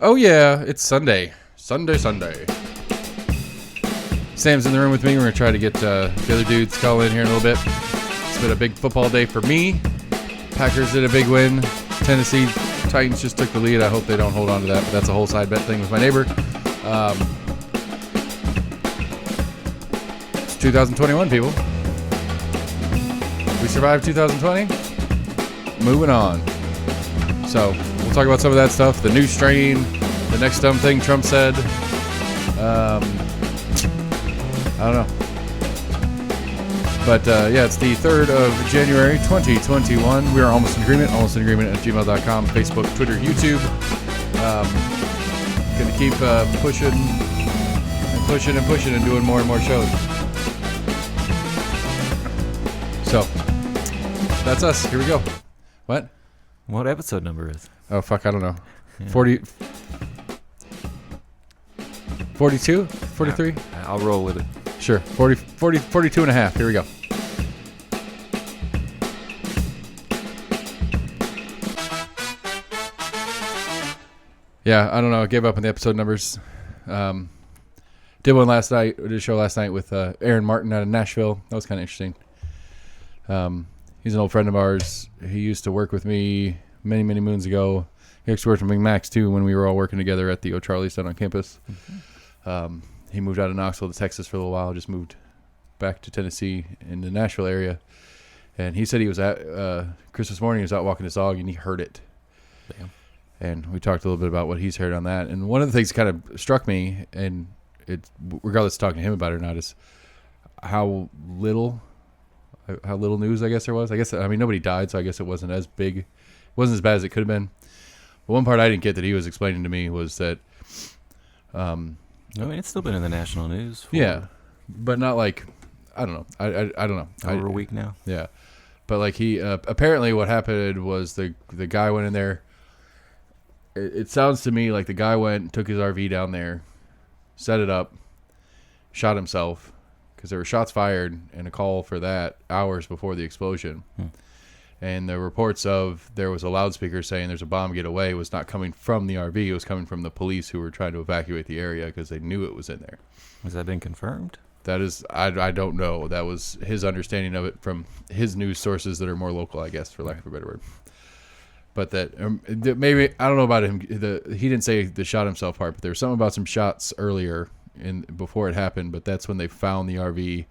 Oh yeah, it's Sunday. Sunday. Sam's in the room with me. We're going to try to get the other dudes call in here in a little bit. It's been a big football day for me. Packers did a big win. Tennessee Titans just took the lead. I hope they don't hold on to that, but that's a whole side bet thing with my neighbor. It's 2021, people. We survived 2020. Moving on. So we'll talk about some of that stuff. The new strain, the next dumb thing Trump said. I don't know. But yeah, it's the 3rd of January, 2021. We are almost in agreement at gmail.com, Facebook, Twitter, YouTube. Gonna keep pushing and doing more and more shows. So, that's us. Here we go. What? What episode number is? Oh, fuck, I don't know. Yeah. 42? 43? I'll roll with it. Sure. 42 and a half. Here we go. Yeah, I don't know. I gave up on the episode numbers. Did one last night. Did a show last night with Aaron Martin out of Nashville. That was kind of interesting. He's an old friend of ours. He used to work with me many, many moons ago. He actually worked with Max too when we were all working together at the O'Charlie's down on campus. Mm-hmm. He moved out of Knoxville to Texas for a little while. Just moved back to Tennessee in the Nashville area. And he said he was at Christmas morning. He was out walking his dog and he heard it. Damn. And we talked a little bit about what he's heard on that. And one of the things that kind of struck me, and it, regardless of talking to him about it or not, is how little news I guess there was. I mean, nobody died, so I guess it wasn't as big. It wasn't as bad as it could have been. But one part I didn't get that he was explaining to me was that I mean, it's still been in the national news. Yeah, but not like, I don't know. I don't know. Over a week now. Yeah, but like he apparently what happened was the guy went in there. It sounds to me like the guy went, took his RV down there, set it up, shot himself because there were shots fired and a call for that hours before the explosion. And the reports of there was a loudspeaker saying there's a bomb, get away was not coming from the RV. It was coming from the police who were trying to evacuate the area because they knew it was in there. Has that been confirmed? That is, I don't know. That was his understanding of it from his news sources that are more local, I guess, for lack of a better word. But that maybe, I don't know about him. He didn't say the shot himself part, but there was something about some shots earlier before it happened. But that's when they found the RV,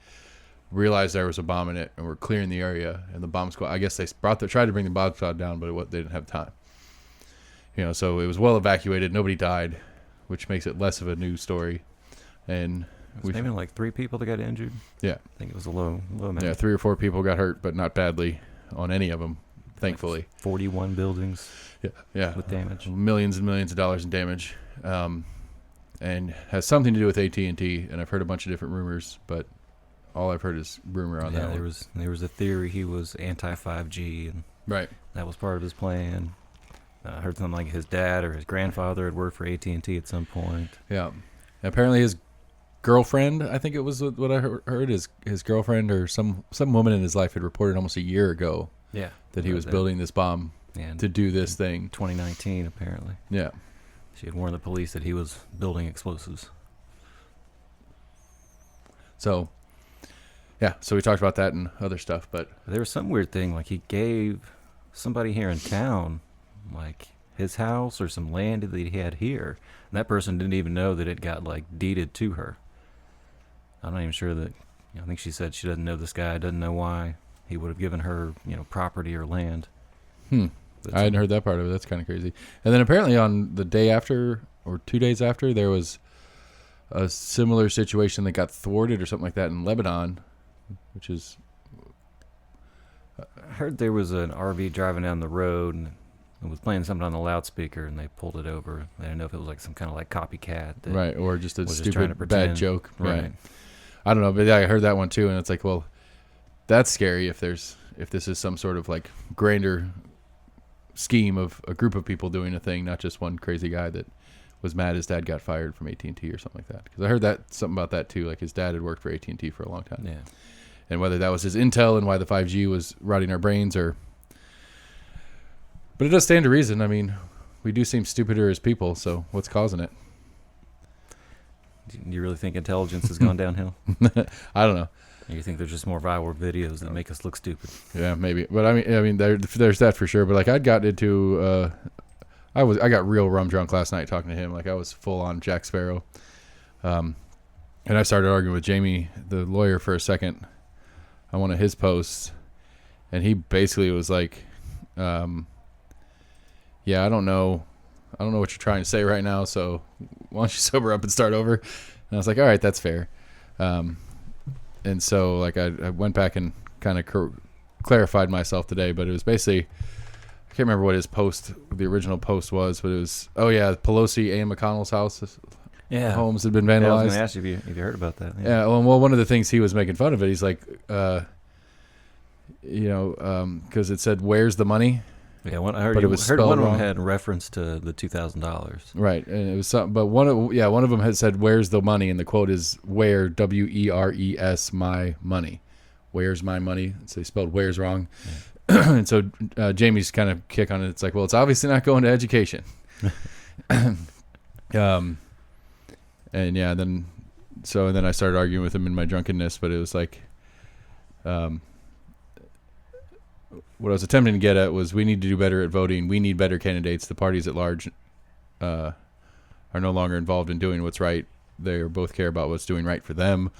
realized there was a bomb in it, and were clearing the area. And the bomb squad, I guess they tried to bring the bomb squad down, but they didn't have time. So it was well evacuated. Nobody died, which makes it less of a news story. And it was maybe like 3 people that got injured. Yeah, I think it was a low amount. Yeah, 3 or 4 people got hurt, but not badly on any of them. Thankfully, like 41 buildings. Yeah, with damage, millions and millions of dollars in damage, and has something to do with AT&T. And I've heard a bunch of different rumors, but all I've heard is rumor on that. Yeah, there was a theory he was anti-5G, and right, that was part of his plan. I heard something like his dad or his grandfather had worked for AT&T at some point. Yeah, and apparently his girlfriend, I think it was what I heard, his girlfriend or some woman in his life had reported almost a year ago. Yeah, that he was building this bomb to do this thing. 2019, apparently. Yeah. She had warned the police that he was building explosives. So, yeah. So we talked about that and other stuff, but there was some weird thing, like he gave somebody here in town, like his house or some land that he had here, and that person didn't even know that it got like deeded to her. I'm not even sure that. I think she said she doesn't know this guy, doesn't know why he would have given her, property or land. I hadn't heard that part of it. That's kind of crazy. And then apparently on the day after or 2 days after, there was a similar situation that got thwarted or something like that in Lebanon, which is... I heard there was an RV driving down the road and it was playing something on the loudspeaker and they pulled it over. They didn't know if it was like some kind of like copycat. Right, or just a stupid just bad joke. Right. I don't know, but yeah, I heard that one too, and it's like, well... That's scary if this is some sort of like grander scheme of a group of people doing a thing, not just one crazy guy that was mad his dad got fired from AT&T or something like that. Because I heard something about that too, like his dad had worked for AT&T for a long time. Yeah. And whether that was his intel and why the 5G was rotting our brains, but it does stand to reason. I mean, we do seem stupider as people. So what's causing it? Do you really think intelligence has gone downhill? I don't know. You think there's just more viral videos that make us look stupid? Yeah, maybe. But I mean, there's that for sure. But like, I'd got into, I got real rum drunk last night talking to him. Like, I was full on Jack Sparrow. And I started arguing with Jamie, the lawyer, for a second on one of his posts, and he basically was like, "Yeah, I don't know what you're trying to say right now. So why don't you sober up and start over?" And I was like, "All right, that's fair." And so like I went back and kind of clarified myself today, but it was basically, I can't remember what the original post was, but it was, oh yeah, Pelosi and McConnell's homes had been vandalized. Yeah, I was going to ask you if you heard about that. Yeah, well, one of the things he was making fun of it, he's like, because it said, "Where's the money?" Yeah, I heard one of them had reference to the $2,000. Right, and it was something, but one of them had said, "Where's the money?" And the quote is, "Where, WERES, my money. Where's my money?" So he spelled "where's" wrong. Yeah. And so Jamie's kind of kick on it. It's like, well, it's obviously not going to education. And yeah, then I started arguing with him in my drunkenness, but it was like, what I was attempting to get at was, we need to do better at voting. We need better candidates. The parties at large are no longer involved in doing what's right. They both care about what's doing right for them.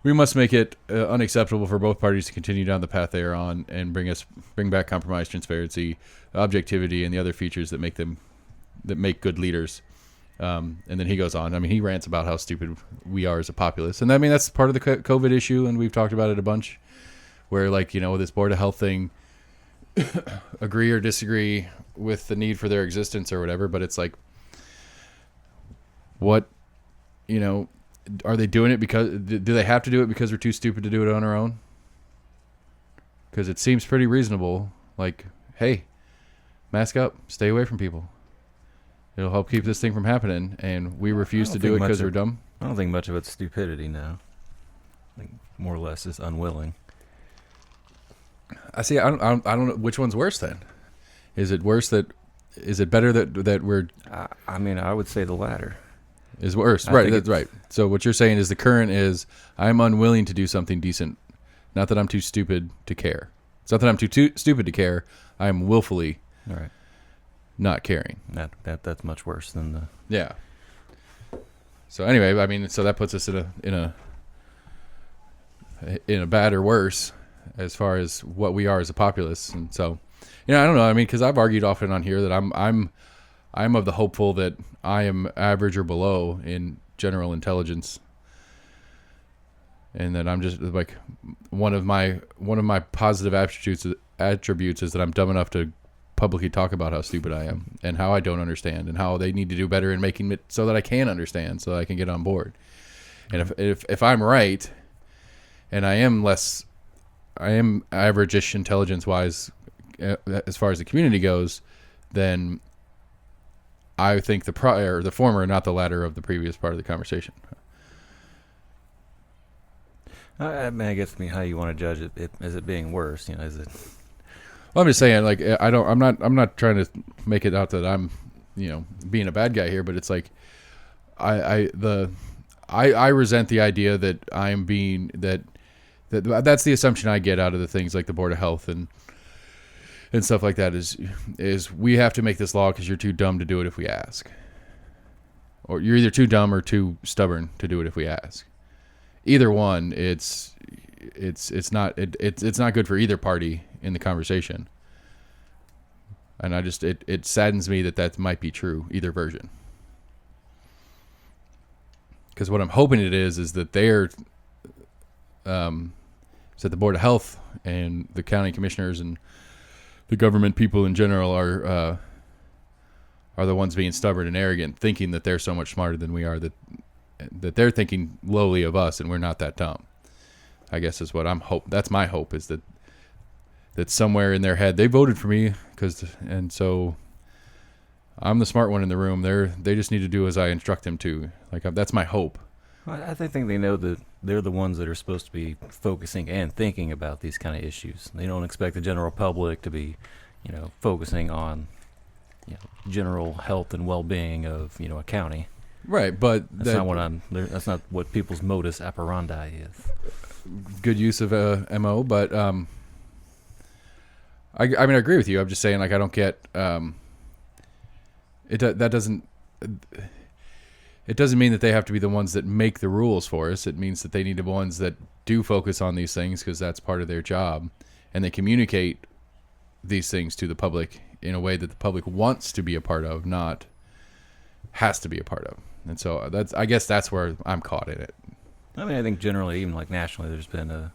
We must make it unacceptable for both parties to continue down the path they are on, and bring back compromise, transparency, objectivity, and the other features that make good leaders. And then he goes on. I mean, he rants about how stupid we are as a populace, and I mean, that's part of the COVID issue, and we've talked about it a bunch. Where, like, this Board of Health thing, agree or disagree with the need for their existence or whatever, but it's like, what, are they doing it because, do they have to do it because we're too stupid to do it on our own? Because it seems pretty reasonable. Like, hey, mask up, stay away from people. It'll help keep this thing from happening, and we refuse to do it because we're dumb. I don't think much of it's stupidity now. I think more or less it's unwilling. I see. I don't know which one's worse. Then, is it worse is it better that we're? I mean, I would say the latter is worse. Right. That's right. So what you're saying is the current is, I'm unwilling to do something decent, not that I'm too stupid to care. It's not that I'm too stupid to care. I am willfully not caring. That's much worse than the. Yeah. So anyway, I mean, so that puts us in a bad or worse as far as what we are as a populace. And so, I don't know. I mean, because I've argued often on here that I'm of the hopeful that I am average or below in general intelligence, and that I'm just like, one of my positive attributes is that I'm dumb enough to publicly talk about how stupid I am and how I don't understand, and how they need to do better in making it so that I can understand, so that I can get on board. And if I'm right, and I am average-ish intelligence-wise as far as the community goes, then I think the former, not the latter of the previous part of the conversation. I mean, I guess how you want to judge it. Is it being worse? Is it? Well, I'm just saying, like, I'm not trying to make it out that I'm, being a bad guy here, but it's like, I resent the idea that I'm being that's the assumption I get out of the things like the Board of Health and stuff like that is we have to make this law because you're too dumb to do it if we ask, or you're either too dumb or too stubborn to do it if we ask. Either one, it's not good for either party in the conversation. And it saddens me that might be true, either version. Because what I'm hoping it is that they're that the Board of Health and the county commissioners and the government people in general are the ones being stubborn and arrogant, thinking that they're so much smarter than we are, that they're thinking lowly of us, and we're not that dumb. I guess is what that's my hope, is that somewhere in their head they voted for me, and so I'm the smart one in the room. They just need to do as I instruct them to. Like, that's my hope. I think they know that they're the ones that are supposed to be focusing and thinking about these kind of issues. They don't expect the general public to be, focusing on, general health and well-being of a county. Right, but That's not what people's modus operandi is. Good use of MO, but I mean, I agree with you. I'm just saying, like, I don't get that doesn't. It doesn't mean that they have to be the ones that make the rules for us. It means that they need the ones that do focus on these things because that's part of their job, and they communicate these things to the public in a way that the public wants to be a part of, not has to be a part of. And so I guess that's where I'm caught in it. I mean, I think generally, even like nationally, there's been a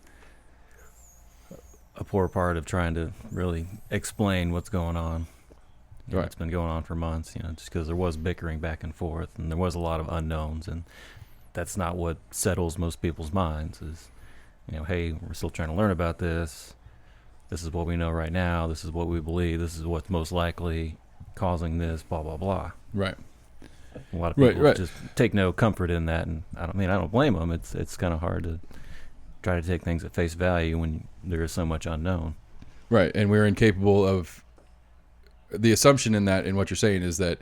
poor part of trying to really explain what's going on. Right. It's been going on for months, just because there was bickering back and forth, and there was a lot of unknowns, and that's not what settles most people's minds. Is, hey, we're still trying to learn about this. This is what we know right now. This is what we believe. This is what's most likely causing this. Blah blah blah. Right. A lot of people just take no comfort in that, and I don't blame them. It's kind of hard to try to take things at face value when there is so much unknown. Right, and we're incapable of. The assumption in what you're saying is that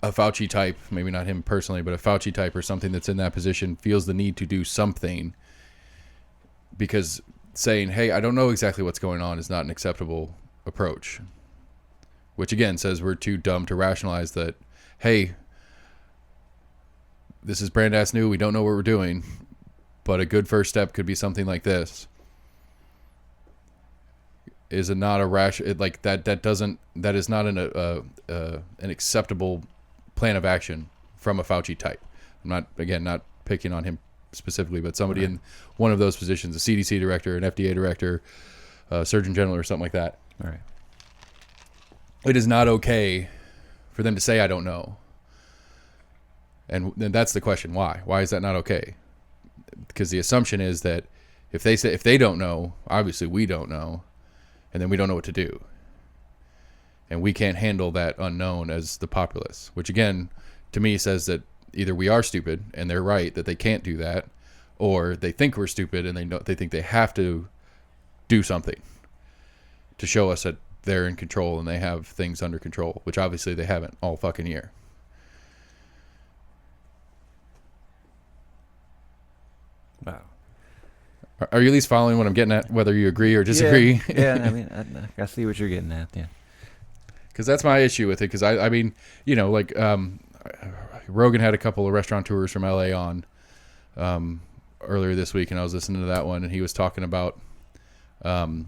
a Fauci type, maybe not him personally, but a Fauci type or something that's in that position feels the need to do something because saying, hey, I don't know exactly what's going on is not an acceptable approach, which again says we're too dumb to rationalize that, hey, this is brand ass new. We don't know what we're doing, but a good first step could be something like this. Is it not a like that? That is not an acceptable plan of action from a Fauci type. I'm not picking on him specifically, but somebody in one of those positions, a CDC director, an FDA director, Surgeon General, or something like that. All right. It is not okay for them to say I don't know. And then that's the question: why? Why is that not okay? Because the assumption is that if they don't know, obviously we don't know. And then we don't know what to do. And we can't handle that unknown as the populace, which again, to me, says that either we are stupid and they're right that they can't do that, or they think we're stupid and they think they have to do something to show us that they're in control and they have things under control, which obviously they haven't all fucking year. Wow. Are you at least following what I'm getting at, whether you agree or disagree? Yeah, I mean, I see what you're getting at, yeah. Because that's my issue with it. Because I mean, like Rogan had a couple of restaurateurs from LA on earlier this week, and I was listening to that one, and he was talking about, they're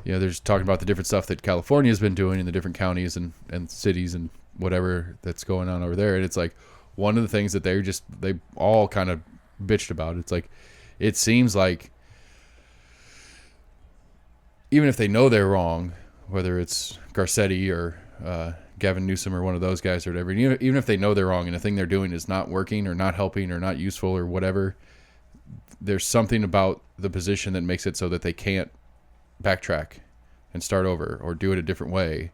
just talking about the different stuff that California has been doing in the different counties and cities and whatever that's going on over there. And it's like one of the things that they all kind of bitched about. It's like, it seems like even if they know they're wrong, whether it's Garcetti or Gavin Newsom or one of those guys or whatever, even if they know they're wrong and the thing they're doing is not working or not helping or not useful or whatever, there's something about the position that makes it so that they can't backtrack and start over or do it a different way.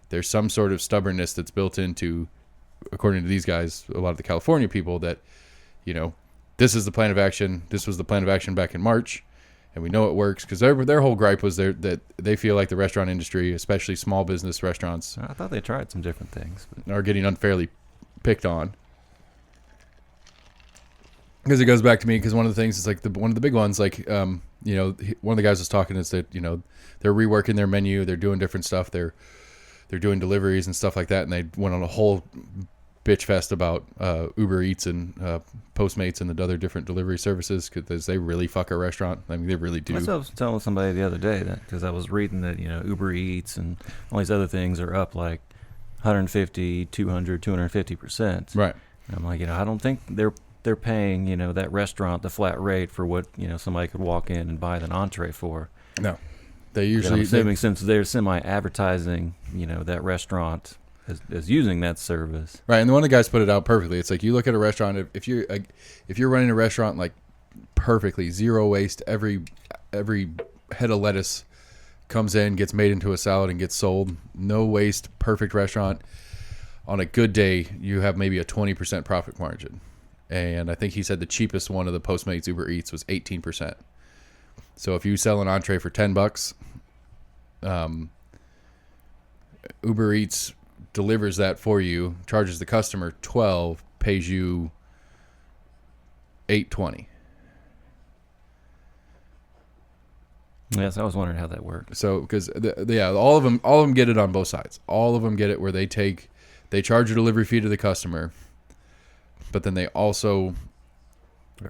There's some sort of stubbornness that's built into, according to these guys, a lot of the California people, that, this is the plan of action. This was the plan of action back in March, and we know it works because their whole gripe was that they feel like the restaurant industry, especially small business restaurants, I thought they tried some different things, but are getting unfairly picked on. Because it goes back to me, because one of the things is like one of the big ones, like one of the guys was talking is that they're reworking their menu, they're doing different stuff, they're doing deliveries and stuff like that, and they went on a whole bitch fest about Uber Eats and Postmates and the other different delivery services because they really fuck a restaurant. I mean, they really do. I was telling somebody the other day that because I was reading that Uber Eats and all these other things are up like 150, 200, 250%. Right. And I'm like, I don't think they're paying that restaurant the flat rate for what somebody could walk in and buy an entree for. No, they usually. I'm assuming since they're semi-advertising, that restaurant as using that service. Right, and one of the guys put it out perfectly. It's like you look at a restaurant, if you're running a restaurant like perfectly, zero waste, every head of lettuce comes in, gets made into a salad and gets sold, no waste, perfect restaurant. On a good day, you have maybe a 20% profit margin. And I think he said the cheapest one of the Postmates Uber Eats was 18%. So if you sell an entree for $10, Uber Eats delivers that for you, charges the customer $12, pays you $8.20. Yes, I was wondering how that worked. So, because all of them get it on both sides. All of them get it where they charge a delivery fee to the customer, but then they're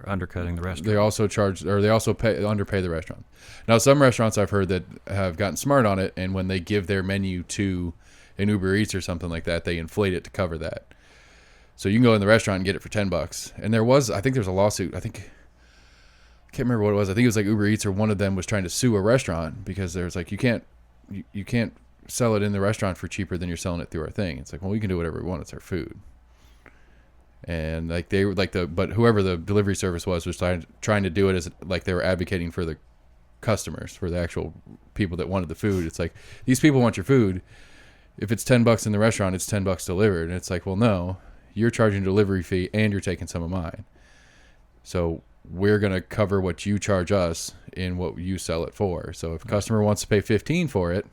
undercutting the restaurant. They also underpay the restaurant. Now, some restaurants I've heard that have gotten smart on it, and when they give their menu to an Uber Eats or something like that, they inflate it to cover that. So you can go in the restaurant and get it for $10. And I think there's a lawsuit. I can't remember what it was. I think it was like Uber Eats or one of them was trying to sue a restaurant because there's like, you can't sell it in the restaurant for cheaper than you're selling it through our thing. It's like, well, we can do whatever we want. It's our food. And like they were like but whoever the delivery service was trying to do it as like they were advocating for the customers, for the actual people that wanted the food. It's like, these people want your food. If it's $10 in the restaurant, it's $10 delivered. And it's like, well, no, you're charging a delivery fee and you're taking some of mine. So we're going to cover what you charge us in what you sell it for. So if a customer wants to pay $15 for it,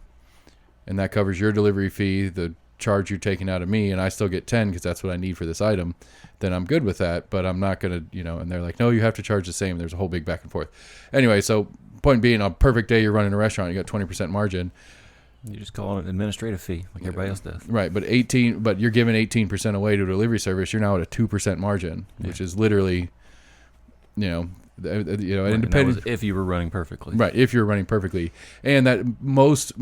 and that covers your delivery fee, the charge you're taking out of me, and I still get $10 because that's what I need for this item, then I'm good with that. But I'm not going to, and they're like, no, you have to charge the same. There's a whole big back and forth. Anyway, so point being, on a perfect day, you're running a restaurant, you got 20% margin. You just call it an administrative fee like everybody else does. Right, but you're giving 18% away to a delivery service. You're now at a 2% margin, which is literally, independent. If you were running perfectly. Right, if you're running perfectly. And that most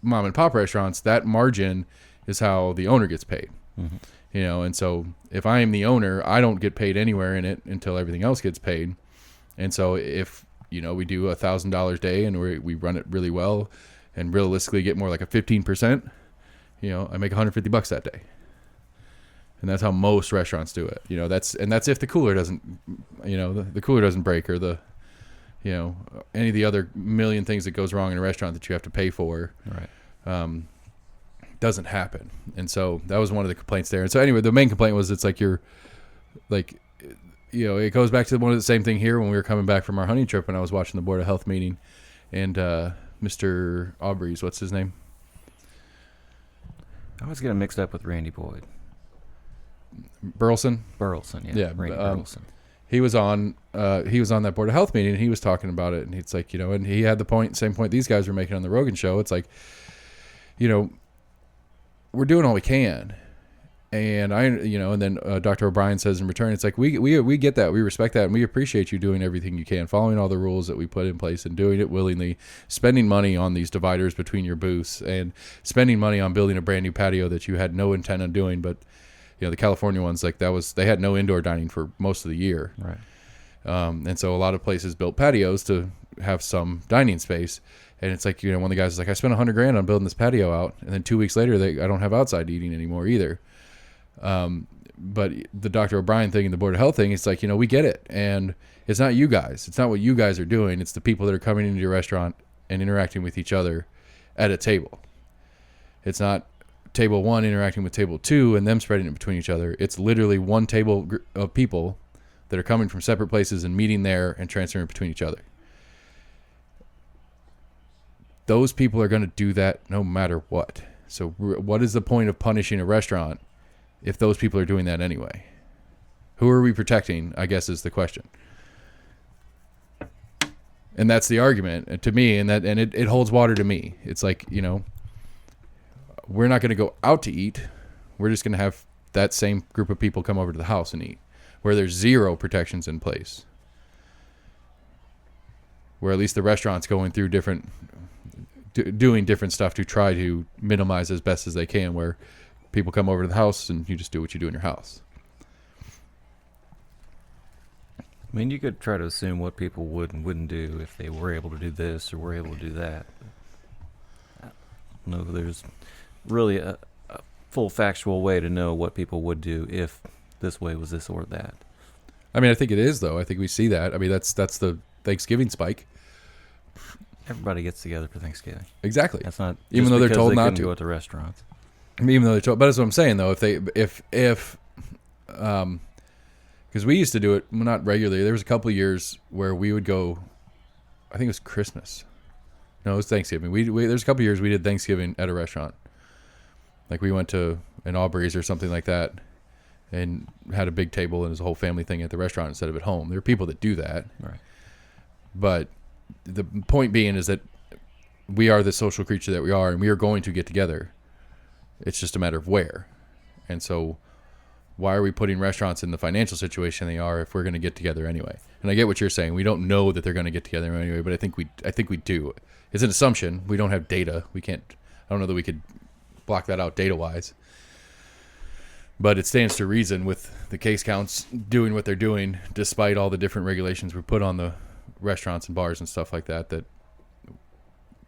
mom and pop restaurants, that margin is how the owner gets paid. Mm-hmm. And so if I am the owner, I don't get paid anywhere in it until everything else gets paid. And so if, we do $1,000 a day and we run it really well and realistically get more like a 15%, I make $150 that day. And that's how most restaurants do it. That's if the cooler doesn't, the cooler doesn't break, or the, any of the other million things that goes wrong in a restaurant that you have to pay for. Right. Doesn't happen. And so that was one of the complaints there. And so anyway, the main complaint was, it's like you're like, it goes back to one of the same thing here when we were coming back from our hunting trip, and I was watching the Board of Health meeting, and Mr. Aubrey's, what's his name? I always get him mixed up with Randy Boyd. Burleson, yeah. Randy Burleson. He was on that Board of Health meeting, and he was talking about it, and it's like, and he had the same point these guys were making on the Rogan show. It's like, we're doing all we can. And and then Dr. O'Brien says in return, it's like, we get that, we respect that, and we appreciate you doing everything you can, following all the rules that we put in place, and doing it willingly, spending money on these dividers between your booths, and spending money on building a brand new patio that you had no intent on doing. But the California ones, like they had no indoor dining for most of the year, right? And so a lot of places built patios to have some dining space. And it's like, one of the guys is like, I spent $100,000 on building this patio out, and then 2 weeks later, I don't have outside eating anymore either. But the Dr. O'Brien thing and the Board of Health thing, it's like, we get it. And it's not you guys. It's not what you guys are doing. It's the people that are coming into your restaurant and interacting with each other at a table. It's not table one interacting with table two and them spreading it between each other. It's literally one table of people that are coming from separate places and meeting there and transferring it between each other. Those people are going to do that no matter what. So what is the point of punishing a restaurant if those people are doing that anyway? Who are we protecting, I guess, is the question. And that's the argument to me, and it holds water to me. It's like, we're not going to go out to eat. We're just going to have that same group of people come over to the house and eat, where there's zero protections in place. Where at least the restaurant's going through doing different stuff to try to minimize as best as they can, where people come over to the house and you just do what you do in your house. I mean, you could try to assume what people would and wouldn't do if they were able to do this or were able to do that. I don't know if there's really a full factual way to know what people would do if this way was this or that. I mean, I think it is, though. I think we see that. I mean, that's the Thanksgiving spike. Everybody gets together for Thanksgiving. Exactly. That's not even though they're told not to go to restaurants. I mean, even though they're told, but that's what I'm saying, though. If because we used to do it, well, not regularly. There was a couple of years where we would go. I think it was Christmas. No, it was Thanksgiving. There's a couple of years we did Thanksgiving at a restaurant, Like we went to an Aubrey's or something like that and had a big table and it was a whole family thing at the restaurant instead of at home. There are people that do that. Right. But the point being is that we are the social creature that we are, and we are going to get together. It's just a matter of where. And so why are we putting restaurants in the financial situation they are if we're going to get together anyway? And I get what you're saying. We don't know that they're going to get together anyway, but I think we do. It's an assumption. We don't have data. I don't know that we could block that out data-wise. But it stands to reason with the case counts doing what they're doing, despite all the different regulations we put on the restaurants and bars and stuff like that, that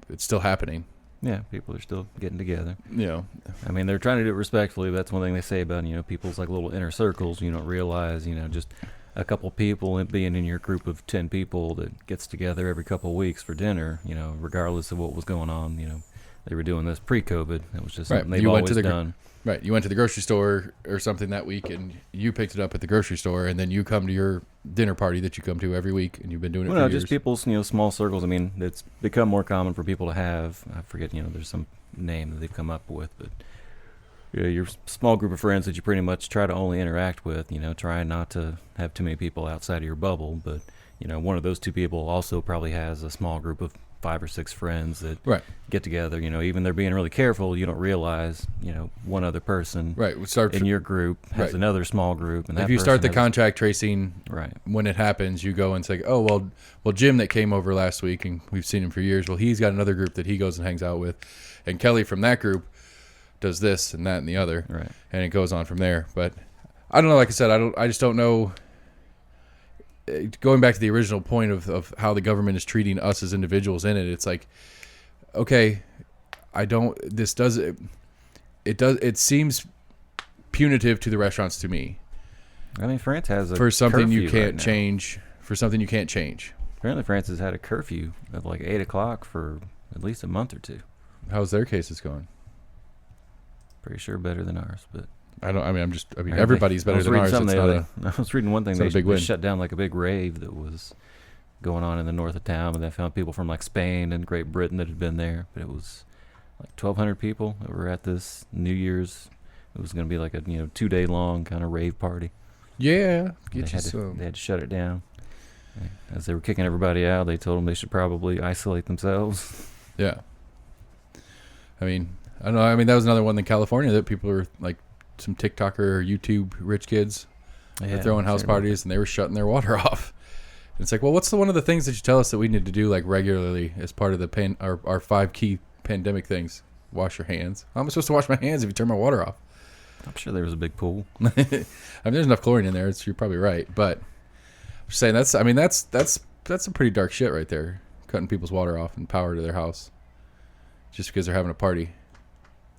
it's still happening. Yeah, people are still getting together. You know, I mean, they're trying to do it respectfully. That's one thing they say about, people's like little inner circles. You don't realize, just a couple people being in your group of 10 people that gets together every couple of weeks for dinner, regardless of what was going on, they were doing this pre-COVID. It was just something they've always done. Right. You went to the grocery store or something that week and you picked it up at the grocery store and then you come to your dinner party that you come to every week and you've been doing it for years. Just people's, small circles. I mean, it's become more common for people to have, I forget, there's some name that they've come up with, but your small group of friends that you pretty much try to only interact with, trying not to have too many people outside of your bubble. But, one of those two people also probably has a small group of 5 or 6 friends that get together. Even they're being really careful. You don't realize, one other person in your group has another small group. And if you start the contact tracing when it happens, you go and say, oh, well, Jim that came over last week, and we've seen him for years, well, he's got another group that he goes and hangs out with. And Kelly from that group does this and that and the other. Right. And it goes on from there. But I don't know. Like I said, I just don't know. Going back to the original point of how the government is treating us as individuals in it, it's like, okay, it seems punitive to the restaurants to me. I mean, France has for something you can't change. For something you can't change. Apparently, France has had a curfew of like 8 o'clock for at least a month or two. How's their cases going? Pretty sure better than ours, but. Everybody's better than ours. I was reading one thing. They shut down like a big rave that was going on in the north of town, and they found people from like Spain and Great Britain that had been there. But it was like 1,200 people that were at this New Year's. It was going to be like a 2-day long kind of rave party. Yeah, they had to shut it down. As they were kicking everybody out, they told them they should probably isolate themselves. Yeah. I mean, I don't know. I mean, that was another one in California that people were like. Some TikToker or YouTube rich kids were throwing house parties and they were shutting their water off. And it's like, well, what's one of the things that you tell us that we need to do like regularly as part of the our 5 key pandemic things? Wash your hands. How am I supposed to wash my hands if you turn my water off? I'm sure there was a big pool. I mean, there's enough chlorine in there. You're probably right, but I'm just saying that's some pretty dark shit right there. Cutting people's water off and power to their house just because they're having a party.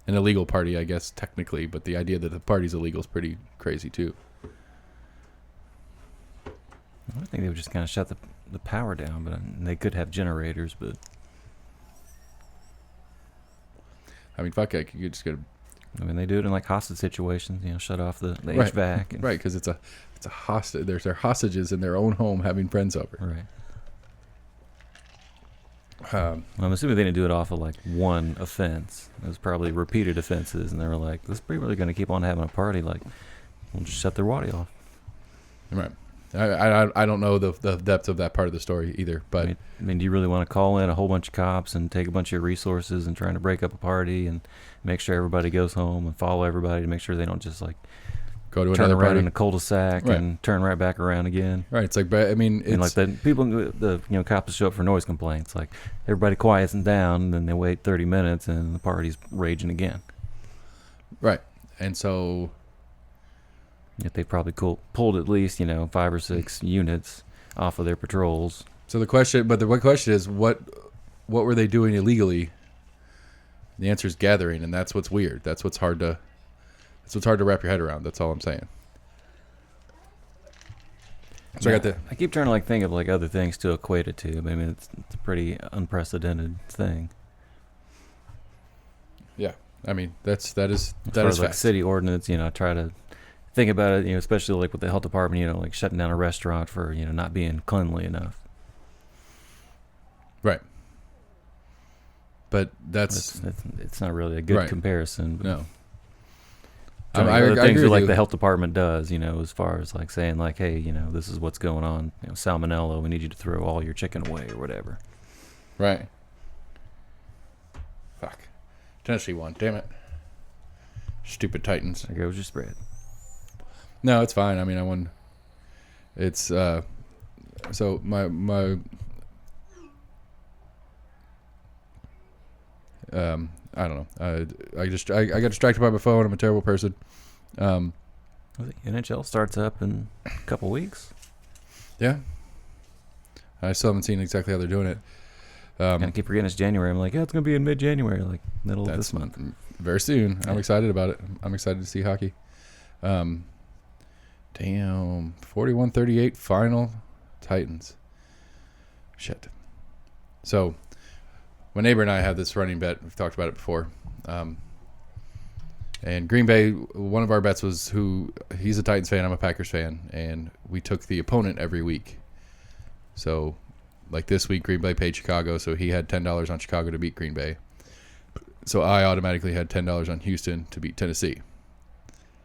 An illegal party, I guess, technically, but the idea that the party's illegal is pretty crazy, too. I think they would just kind of shut the power down, but they could have generators, but... I mean, fuck it, you just gotta... I mean, they do it in, like, hostage situations, shut off the HVAC. And... Right, because it's a hostage. They're hostages in their own home having friends over. Right. I'm assuming they didn't do it off of like one offense. It was probably repeated offenses, and they were like, "This people really going to keep on having a party. Like, we'll just shut their water off." Right. I don't know the depth of that part of the story either. But I mean, do you really want to call in a whole bunch of cops and take a bunch of resources and trying to break up a party and make sure everybody goes home and follow everybody to make sure they don't just like go to turn another around party in a cul-de-sac and turn right back around again? Right. It's like, I mean, it's and like the people, the cops show up for noise complaints. Like everybody quiets down, and then they wait 30 minutes, and the party's raging again. Right. And so. Yet they probably pulled at least 5 or 6 units off of their patrols. So the question is, what were they doing illegally? The answer is gathering, and that's what's weird. That's what's hard to wrap your head around. That's all I'm saying. So I keep trying to like think of like other things to equate it to. I mean, it's a pretty unprecedented thing. Yeah, I mean that is like fact. City ordinance. I try to think about it. Especially like with the health department. Like shutting down a restaurant for not being cleanly enough. Right. But it's not really a good comparison. But. No. So I other agree things with like you. the health department does, as far as like saying like, hey, this is what's going on. Salmonella, we need you to throw all your chicken away or whatever. Right. Fuck. Tennessee won. Damn it. Stupid Titans. There goes your spread. No, it's fine. I mean, I won. It's so my I don't know. I got distracted by my phone. I'm a terrible person. The NHL starts up in a couple weeks. Yeah. I still haven't seen exactly how they're doing it. I keep forgetting it's January. I'm like, yeah, it's gonna be in mid-January, like middle of this month. Very soon. I'm Yeah. excited about it. I'm excited to see hockey. Damn, 41-38 final Titans. Shit. So, my neighbor and I have this running bet. We've talked about it before. And Green Bay, one of our bets was he's a Titans fan, I'm a Packers fan, and we took the opponent every week. So, like this week, Green Bay paid Chicago, so he had $10 on Chicago to beat Green Bay. So I automatically had $10 on Houston to beat Tennessee.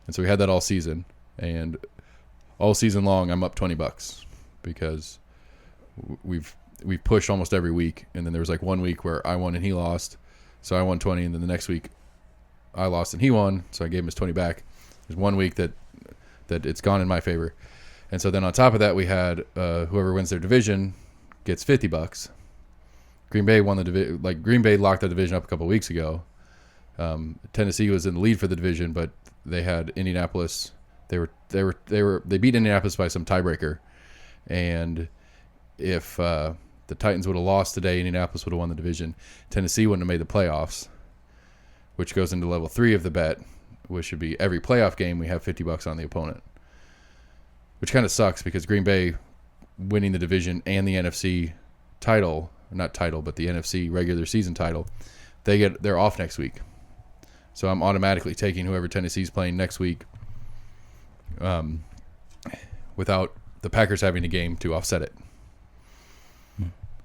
And so we had that all season, and all season long I'm up $20 because we've pushed almost every week, and then there was like 1 week where I won and he lost, so I won 20, and then the next week I lost and he won, so I gave him his 20 back. There's 1 week that it's gone in my favor, and so then on top of that we had whoever wins their division gets $50. Green Bay won the division. Like Green Bay locked the division up a couple of weeks ago. Tennessee was in the lead for the division, but they had Indianapolis. They beat Indianapolis by some tiebreaker, and if the Titans would have lost today, Indianapolis would have won the division. Tennessee wouldn't have made the playoffs, which goes into level 3 of the bet, which should be every playoff game we have $50 on the opponent, which kind of sucks because Green Bay winning the division and the NFC title, not title, but the NFC regular season title, they're off next week. So I'm automatically taking whoever Tennessee's playing next week without the Packers having a game to offset it.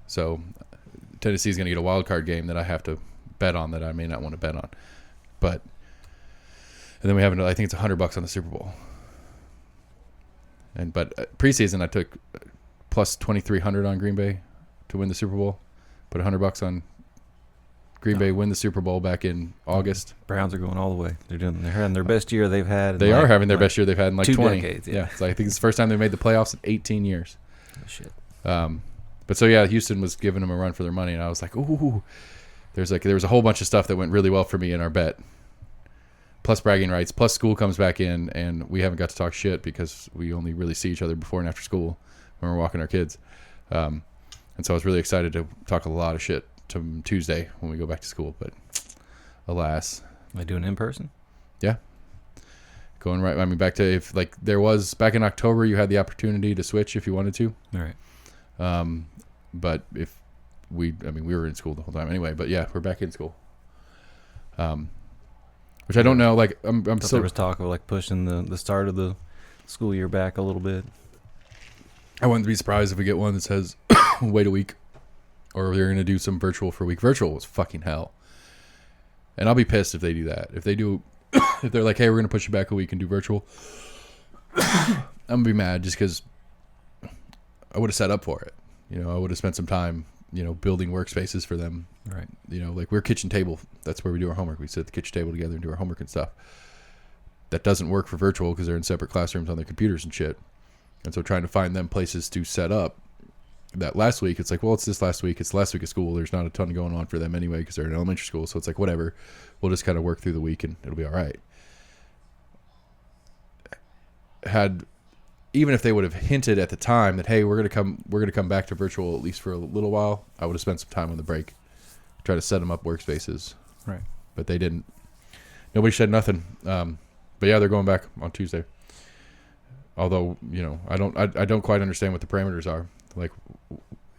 So Tennessee's going to get a wild card game that I have to bet on that I may not want to bet on. And then we have I think it's $100 on the Super Bowl. But preseason I took plus 2,300 on Green Bay to win the Super Bowl. Put $100 on Green Bay win the Super Bowl back in August. Browns are going all the way. They're having their best year they've had. They are having their best year they've had in like 2 20 decades. Yeah, so I think it's the first time they made the playoffs in 18 years. Oh, shit. But so yeah, Houston was giving them a run for their money, and I was like, ooh. There was a whole bunch of stuff that went really well for me in our bet. Plus bragging rights, plus school comes back in, and we haven't got to talk shit because we only really see each other before and after school when we're walking our kids. And so I was really excited to talk a lot of shit to Tuesday when we go back to school, but alas. Am I doing it in person? Yeah. Going right, I mean, back to back in October, you had the opportunity to switch if you wanted to. All right. But we were in school the whole time anyway, but yeah, we're back in school. Which I don't know, like, I'm There was talk of like pushing the start of the school year back a little bit. I wouldn't be surprised if we get one that says wait a week, or they're going to do some virtual for a week. Virtual was fucking hell. And I'll be pissed if they do that. If they're like, hey, we're going to push it back a week and do virtual, I'm going to be mad just because I would have set up for it. I would have spent some time, building workspaces for them. Right. Like we're kitchen table. That's where we do our homework. We sit at the kitchen table together and do our homework and stuff. That doesn't work for virtual because they're in separate classrooms on their computers and shit. And so trying to find them places to set up. That last week, it's like, well, it's this last week. It's the last week of school. There's not a ton going on for them anyway because they're in elementary school. So it's like, whatever. We'll just kind of work through the week and it'll be all right. Even if they would have hinted at the time that, hey, we're gonna come back to virtual at least for a little while, I would have spent some time on the break, try to set them up workspaces. Right. But they didn't. Nobody said nothing. But yeah, they're going back on Tuesday. Although I don't quite understand what the parameters are. Like,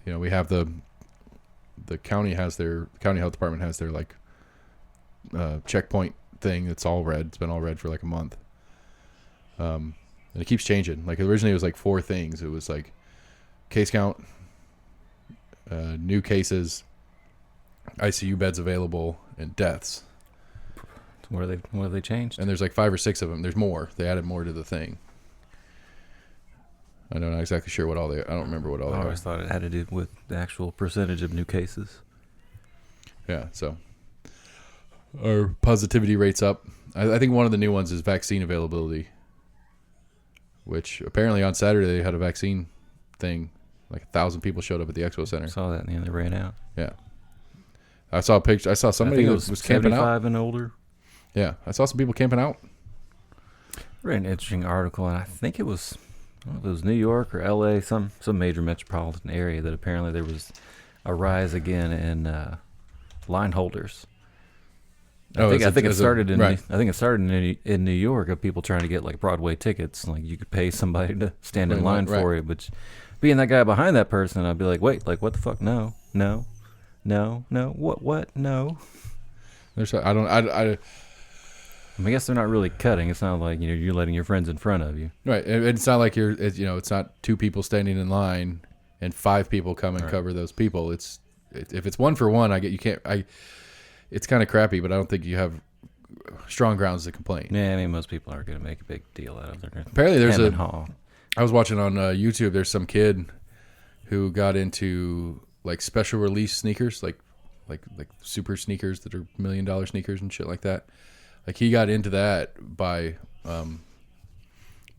we have the county health department has their like checkpoint thing that's all red. It's been all red for like a month. And it keeps changing. Like originally it was like 4 things. It was like case count, new cases, ICU beds available, and deaths. What have they changed? And there's like 5 or 6 of them. There's more. They added more to the thing. I'm not exactly sure what all they. I don't remember what all they I are. always thought it had to do with the actual percentage of new cases. Yeah. So our positivity rate's up. I think one of the new ones is vaccine availability, which apparently on Saturday they had a vaccine thing. Like 1,000 people showed up at the expo center. I saw that, and then they ran out. Yeah. I saw a picture. I saw somebody who was camping out. 75 and older. Yeah. I saw some people camping out. I read an interesting article, and I think it was, I don't know if it was New York or L.A., some major metropolitan area, that apparently there was a rise again in line holders. I think it started in New York of people trying to get like Broadway tickets. Like you could pay somebody to stand in line for it, but being that guy behind that person, I'd be like, wait, like what the fuck? No, what? No. There's I guess they're not really cutting. It's not like you're letting your friends in front of you. Right. It's not like it's not 2 people standing in line and 5 people come and cover those people. If it's 1 for 1, it's kind of crappy, but I don't think you have strong grounds to complain. Yeah, I mean most people aren't going to make a big deal out of it. Apparently I was watching on YouTube, there's some kid who got into like special release sneakers, like super sneakers that are $1 million sneakers and shit like that. Like he got into that by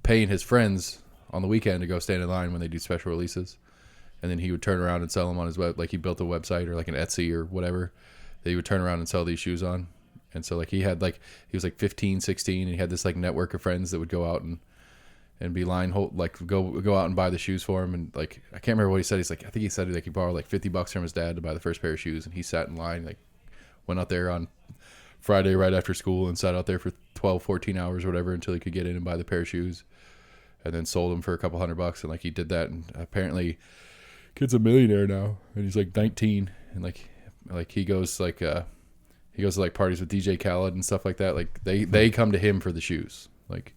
paying his friends on the weekend to go stand in line when they do special releases, and then he would turn around and sell them on his web. Like he built a website or like an Etsy or whatever that he would turn around and sell these shoes on. And so like he was like 15, 16, and he had this like network of friends that would go out and be go out and buy the shoes for him. And like I can't remember what he said. I think he said like he borrowed like $50 from his dad to buy the first pair of shoes, and he sat in line, like went out there on Friday right after school and sat out there for 12, 14 hours or whatever until he could get in and buy the pair of shoes, and then sold them for a couple $100. And like he did that, and apparently kid's a millionaire now, and he's like 19, and like he goes to like parties with DJ Khaled and stuff like that. Like they come to him for the shoes. Like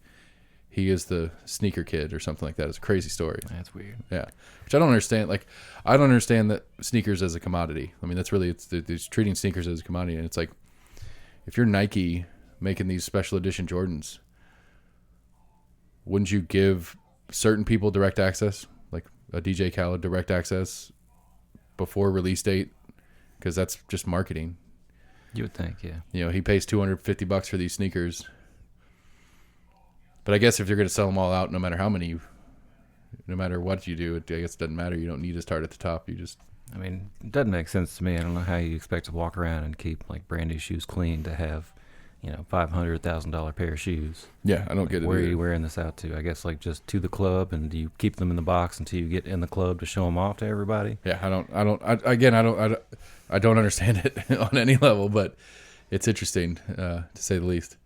he is the sneaker kid or something like that. It's a crazy story. That's weird. Yeah, which I don't understand. Like I don't understand that sneakers as a commodity. I mean, that's really it's treating sneakers as a commodity, and it's like if you're Nike making these special edition Jordans, wouldn't you give certain people direct access, like a DJ Khaled direct access before release date? Because that's just marketing. You would think, yeah. He pays $250 for these sneakers. But I guess if you're going to sell them all out, no matter what you do, I guess it doesn't matter. You don't need to start at the top. I mean, it doesn't make sense to me. I don't know how you expect to walk around and keep like brand new shoes clean to have, $500,000 pair of shoes. Yeah, I don't get it. Where are you wearing this out to? I guess like just to the club, and do you keep them in the box until you get in the club to show them off to everybody? Yeah, I don't understand it on any level, but it's interesting to say the least.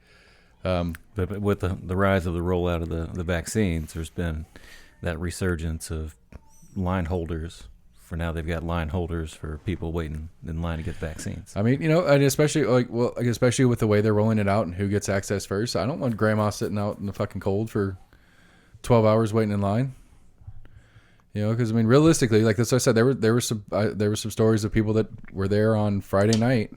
But with the rise of the rollout of the vaccines, there's been that resurgence of line holders. For now, they've got line holders for people waiting in line to get vaccines. I mean, and especially especially with the way they're rolling it out and who gets access first. I don't want grandma sitting out in the fucking cold for 12 hours waiting in line. Because I mean, realistically, like that's what I said, there were some stories of people that were there on Friday night,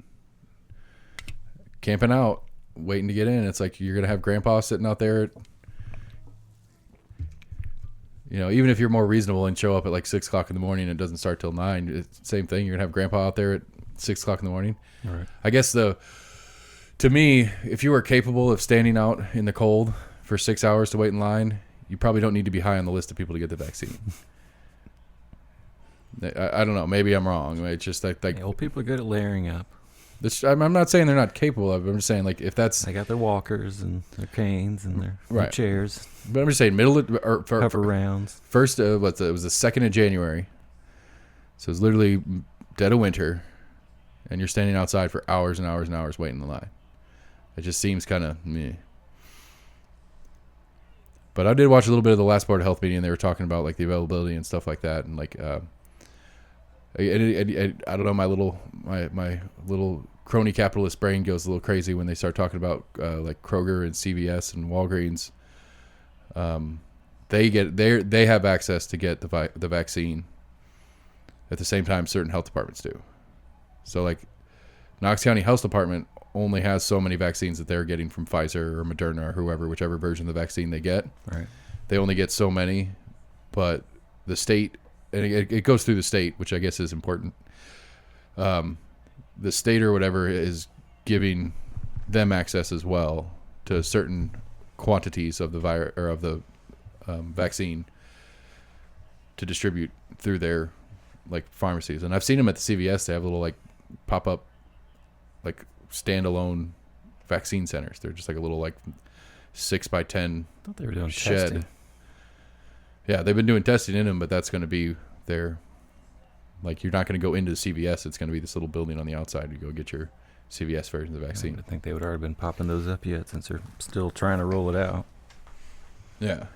camping out, waiting to get in. It's like you're gonna have grandpa sitting out there. Even if you're more reasonable and show up at like 6 o'clock in the morning and it doesn't start till 9, it's the same thing. You're gonna have grandpa out there at 6 o'clock in the morning. All right. I guess to me, if you were capable of standing out in the cold for 6 hours to wait in line, you probably don't need to be high on the list of people to get the vaccine. I don't know. Maybe I'm wrong. It's just like old people are good at layering up. I'm not saying they're not capable of it. I'm just saying, like, if that's... They got their walkers and their canes and their chairs. But I'm just saying, cover rounds. First, it was the 2nd of January. So it's literally dead of winter. And you're standing outside for hours and hours and hours waiting in the line. It just seems kind of meh. But I did watch a little bit of the last Board of Health meeting, and they were talking about, like, the availability and stuff like that. And, like... I don't know, my little crony capitalist brain goes a little crazy when they start talking about like Kroger and CVS and Walgreens. They have access to get the vaccine at the same time certain health departments do. So like Knox County Health Department only has so many vaccines that they're getting from Pfizer or Moderna or whoever, whichever version of the vaccine they get. Right. They only get so many, but the state, and it goes through the state, which I guess is important. The state or whatever is giving them access as well to certain quantities of the virus or of the vaccine to distribute through their like pharmacies. And I've seen them at the CVS. They have little like pop-up like standalone vaccine centers. They're just like a little like 6x10 I thought they were doing shed. testing. Yeah, they've been doing testing in them, but that's going to be their, like, you're not going to go into the CVS. It's going to be this little building on the outside. You go get your CVS version of the vaccine. I think they would already been popping those up yet, since they're still trying to roll it out. Yeah.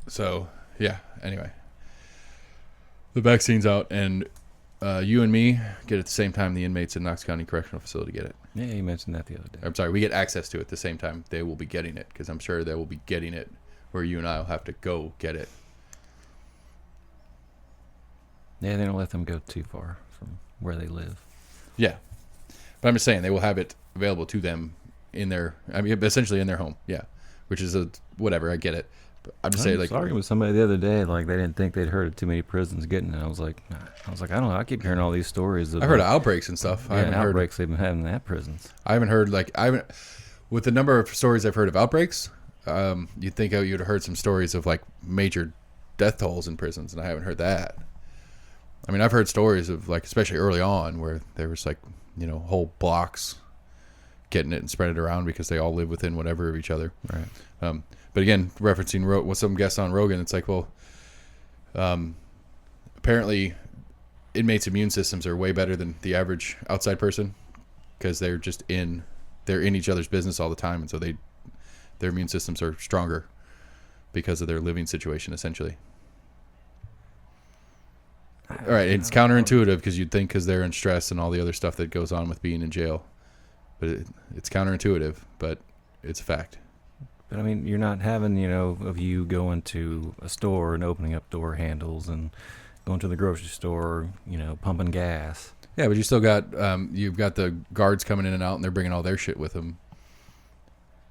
So, yeah, anyway. The vaccine's out, and you and me get it at the same time the inmates in Knox County Correctional Facility get it. Yeah, you mentioned that the other day. I'm sorry, we get access to it at the same time they will be getting it, because I'm sure they will be getting it where you and I will have to go get it. Yeah, they don't let them go too far from where they live. Yeah. But I'm just saying, they will have it available to them in their, I mean, essentially in their home. Yeah. Which is whatever, I get it. But I'm just saying, I like, was arguing with somebody the other day, like they didn't think they'd heard of too many prisons getting it. I was like, I don't know. I keep hearing all these stories. I've heard of outbreaks and stuff. Yeah, I haven't heard outbreaks they've been having at prisons. I haven't heard, like, with the number of stories I've heard of outbreaks, you'd think you'd have heard some stories of, like, major death tolls in prisons, and I haven't heard that. I mean, I've heard stories of, like, especially early on, where there was, like, you know, whole blocks getting it and spreading it around because they all live within whatever of each other. Right. But again, referencing what some guests on Rogan, it's like, well, apparently inmates' immune systems are way better than the average outside person because they're in each other's business all the time, and so their immune systems are stronger because of their living situation, essentially. All right, it's counterintuitive because you'd think because they're in stress and all the other stuff that goes on with being in jail, but it's counterintuitive, but it's a fact. But I mean, you're not having, of you going to a store and opening up door handles and going to the grocery store, pumping gas. Yeah, but you still got, you've got the guards coming in and out, and they're bringing all their shit with them.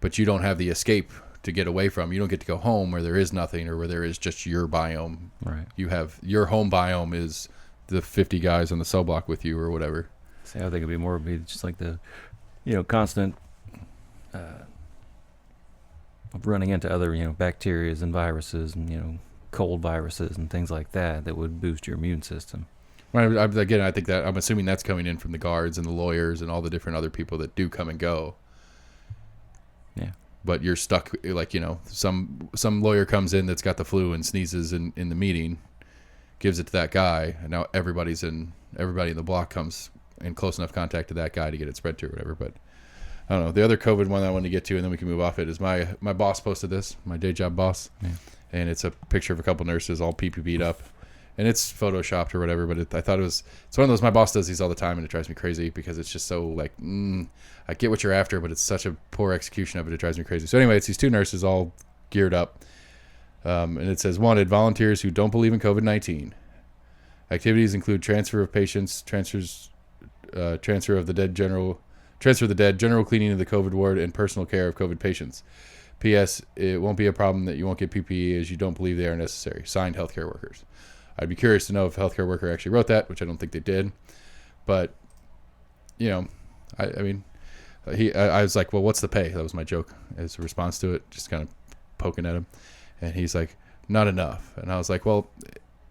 But you don't have the escape to get away from. You don't get to go home where there is nothing or where there is just your biome. Right. You have, your home biome is the 50 guys on the cell block with you or whatever. See, I think it'd be just like the, constant of running into other, bacteria and viruses and, cold viruses and things like that would boost your immune system. Well, again, I think that I'm assuming that's coming in from the guards and the lawyers and all the different other people that do come and go. Yeah. But you're stuck, like, some lawyer comes in that's got the flu and sneezes in the meeting, gives it to that guy, and now everybody in the block comes in close enough contact to that guy to get it spread to or whatever. But I don't know. The other COVID one I wanted to get to, and then we can move off it, is my boss posted this, my day job boss. Yeah. And it's a picture of a couple nurses all PPP'd up. And it's photoshopped or whatever, but I thought it's one of those, my boss does these all the time, and it drives me crazy because it's just so like, I get what you're after, but it's such a poor execution of it. It drives me crazy. So anyway, it's these two nurses all geared up. And it says, wanted volunteers who don't believe in COVID-19. Activities include transfer of patients, transfer of the dead, general cleaning of the COVID ward, and personal care of COVID patients. P.S. It won't be a problem that you won't get PPE as you don't believe they are necessary. Signed, healthcare workers. I'd be curious to know if a healthcare worker actually wrote that, which I don't think they did. But, I was like, well, what's the pay? That was my joke as a response to it, just kind of poking at him. And he's like, not enough. And I was like, well,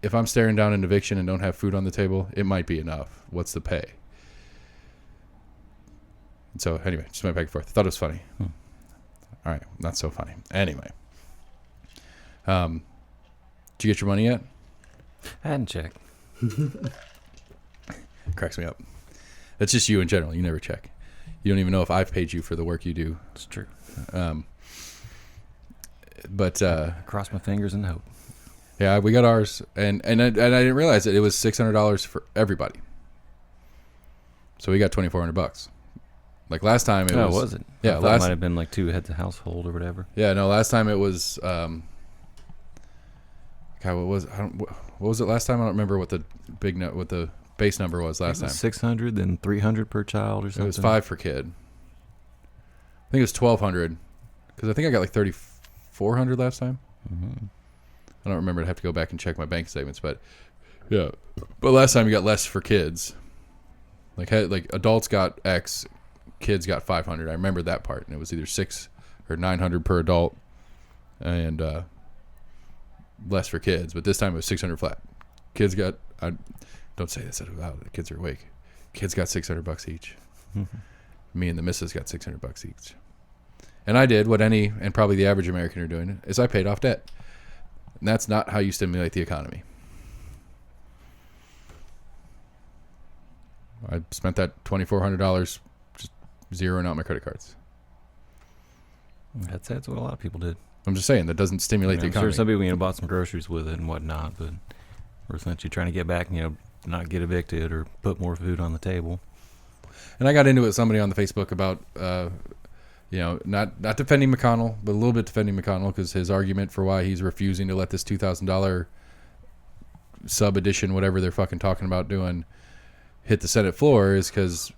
if I'm staring down an eviction and don't have food on the table, it might be enough. What's the pay? And so anyway, just went back and forth. I thought it was funny. All right, not so funny. Anyway. Did you get your money yet? I hadn't checked. Cracks me up. That's just you in general. You never check. You don't even know if I've paid you for the work you do. It's true. But cross my fingers and hope. Yeah, we got ours, and I didn't realize it was $600 for everybody. So we got $2,400. Like last time, was it? Yeah, I thought it might have been like two heads of household or whatever. Yeah, no, last time it was God, what was it last time? I don't remember what the base number was last time. 600, then 300 per child or something. It was 5 for kid. I think it was 1,200 because I think I got like 3,400 last time. Mm-hmm. I don't remember. I'd have to go back and check my bank statements, but yeah. But last time you got less for kids. Like adults got X, kids got 500. I remember that part, and it was either 600 or 900 per adult, and less for kids. But this time it was 600 flat. Kids got. Don't say this out loud. The kids are awake. Kids got $600 each. Mm-hmm. Me and the missus got $600 each. And I did what any and probably the average American are doing is I paid off debt. And that's not how you stimulate the economy. I spent that $2,400 just zeroing out my credit cards. That's what a lot of people did. I'm just saying that doesn't stimulate the economy. Sure, some people bought some groceries with it and whatnot, but we're essentially trying to get back, not get evicted or put more food on the table. And I got into it with somebody on the Facebook about, not defending McConnell, but a little bit defending McConnell because his argument for why he's refusing to let this $2,000 sub edition, whatever they're fucking talking about doing, hit the Senate floor is because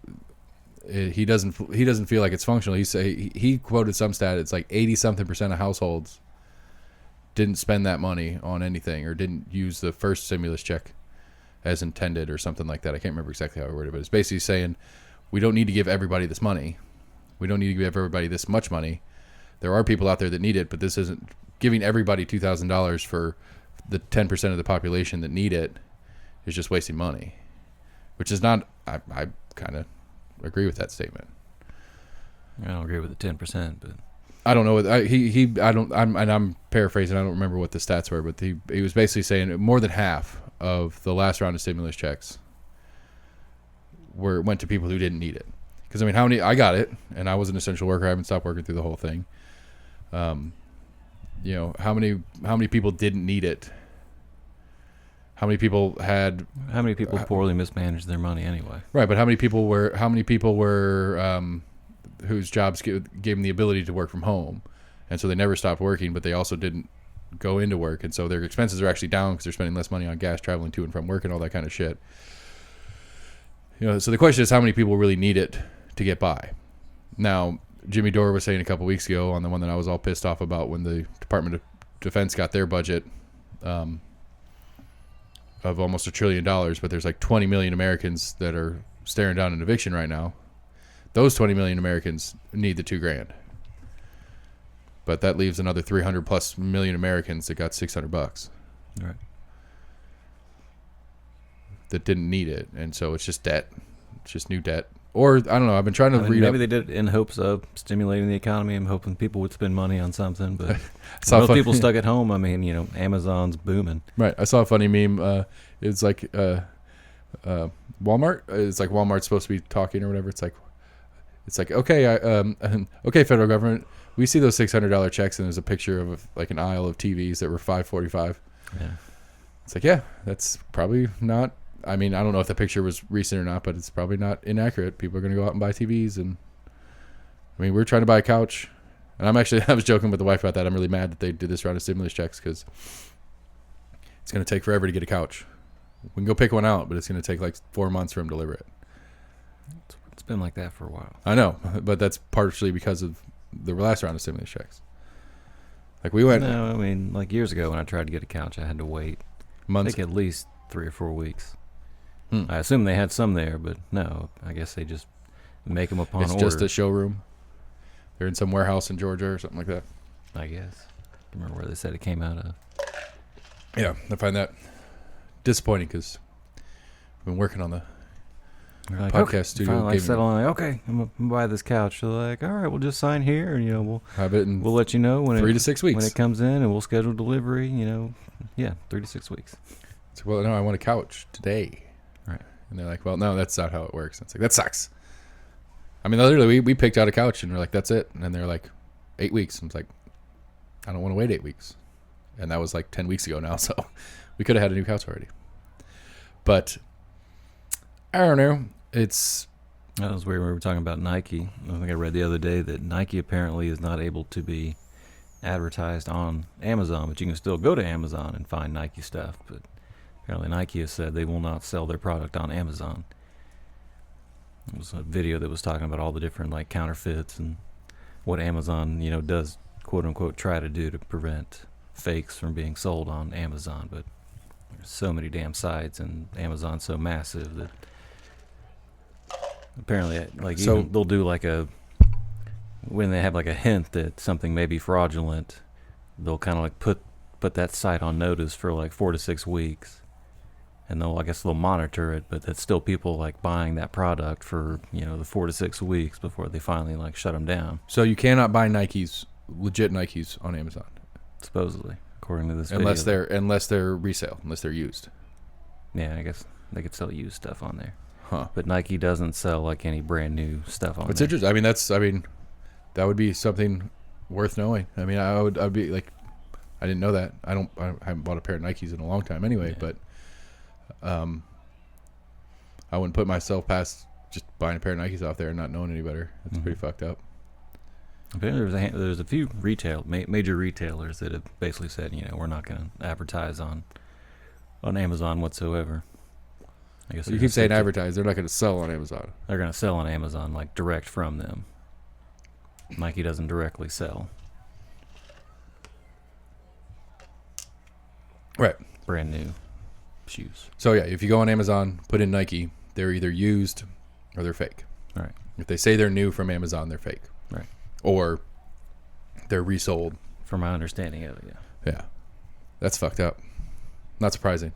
he doesn't feel like it's functional. He quoted some stat. It's like 80-something% of households didn't spend that money on anything or didn't use the first stimulus check as intended or something like that. I can't remember exactly how I worded it, but it's basically saying we don't need to give everybody this money. We don't need to give everybody this much money. There are people out there that need it, but this isn't giving everybody $2,000 for the 10% of the population that need it is just wasting money, which is not, I kind of agree with that statement. I don't agree with the 10%, but I don't know. I'm paraphrasing. I don't remember what the stats were, but he was basically saying more than half of the last round of stimulus checks went to people who didn't need it. Because how many? I got it, and I was an essential worker. I haven't stopped working through the whole thing. How many people didn't need it? How many people poorly mismanaged their money anyway? Right, but how many people were whose jobs gave them the ability to work from home, and so they never stopped working, but they also didn't go into work, and so their expenses are actually down because they're spending less money on gas, traveling to and from work, and all that kind of shit. So the question is, how many people really need it to get by? Now, Jimmy Dore was saying a couple weeks ago on the one that I was all pissed off about when the Department of Defense got their budget of almost $1 trillion, but there's like 20 million Americans that are staring down an eviction right now. Those 20 million Americans need the $2,000. But that leaves another 300 plus million Americans that got $600. Right. That didn't need it. And so it's just debt. It's just new debt. Or, I don't know, I've been trying to read maybe they did it in hopes of stimulating the economy. I'm hoping people would spend money on something, but most people stuck at home. Amazon's booming. Right. I saw a funny meme. It's like Walmart. It's like Walmart's supposed to be talking or whatever. It's like okay, okay, federal government, we see those $600 checks, and there's a picture of like an aisle of TVs that were $545. Yeah. It's like, yeah, that's probably not. I don't know if the picture was recent or not, but it's probably not inaccurate. People are going to go out and buy TVs, and we're trying to buy a couch, and I was joking with the wife about that. I'm really mad that they did this round of stimulus checks because it's going to take forever to get a couch. We can go pick one out, but it's going to take like 4 months for them to deliver it. It's been like that for a while. I know, but that's partially because of the last round of stimulus checks. Like we went. No, like years ago when I tried to get a couch, I had to wait months. I think at least 3 or 4 weeks. I assume they had some there, but no. I guess they just make them upon order. It's just a showroom. They're in some warehouse in Georgia or something like that. I guess. I remember where they said it came out of. Yeah, I find that disappointing because I've been working on the podcast studio. Finally settle on, okay, I'm going to buy this couch. They're like, all right, we'll just sign here, and, we'll have it we'll let you know when 3 to 6 weeks. When it comes in, and we'll schedule delivery, 3 to 6 weeks. So, well, no, I want a couch today. Right. And they're like, well, no, that's not how it works. It's like, that sucks. Literally, we picked out a couch, and we're like, that's it. And then they're like, 8 weeks. And it's like, I don't want to wait 8 weeks. And that was like 10 weeks ago now, so we could have had a new couch already. But I don't know. That was weird. We were talking about Nike. I think I read the other day that Nike apparently is not able to be advertised on Amazon, but you can still go to Amazon and find Nike stuff. But apparently Nike has said they will not sell their product on Amazon. It was a video that was talking about all the different like counterfeits and what Amazon, does quote unquote try to do to prevent fakes from being sold on Amazon. But there's so many damn sites, and Amazon's so massive that apparently, like, even they'll do like when they have like a hint that something may be fraudulent, they'll kind of like put that site on notice for like 4 to 6 weeks, and I guess they'll monitor it, but that's still people like buying that product for the 4 to 6 weeks before they finally like shut them down. So you cannot buy legit Nikes on Amazon, supposedly, according to this unless video. unless they're resale, unless they're used. Yeah, I guess they could sell used stuff on there. Huh. But Nike doesn't sell like any brand new stuff on there. It's interesting. I mean, that would be something worth knowing. I mean, I'd be like, I didn't know that. I haven't bought a pair of Nikes in a long time anyway, Yeah. but I wouldn't put myself past just buying a pair of Nikes off there and not knowing any better. It's pretty fucked up. There's a few major retailers that have basically said, we're not going to advertise on Amazon whatsoever. I guess You keep saying advertise. They're not going to sell on Amazon. they're going to sell on Amazon, like direct from them. Nike doesn't directly sell Right. brand new shoes. So yeah, if you go on Amazon, put in Nike, they're either used or they're fake. All right. If they say they're new from Amazon, they're fake. Right. Or they're resold. From my understanding of it, yeah. Yeah. That's fucked up. Not surprising.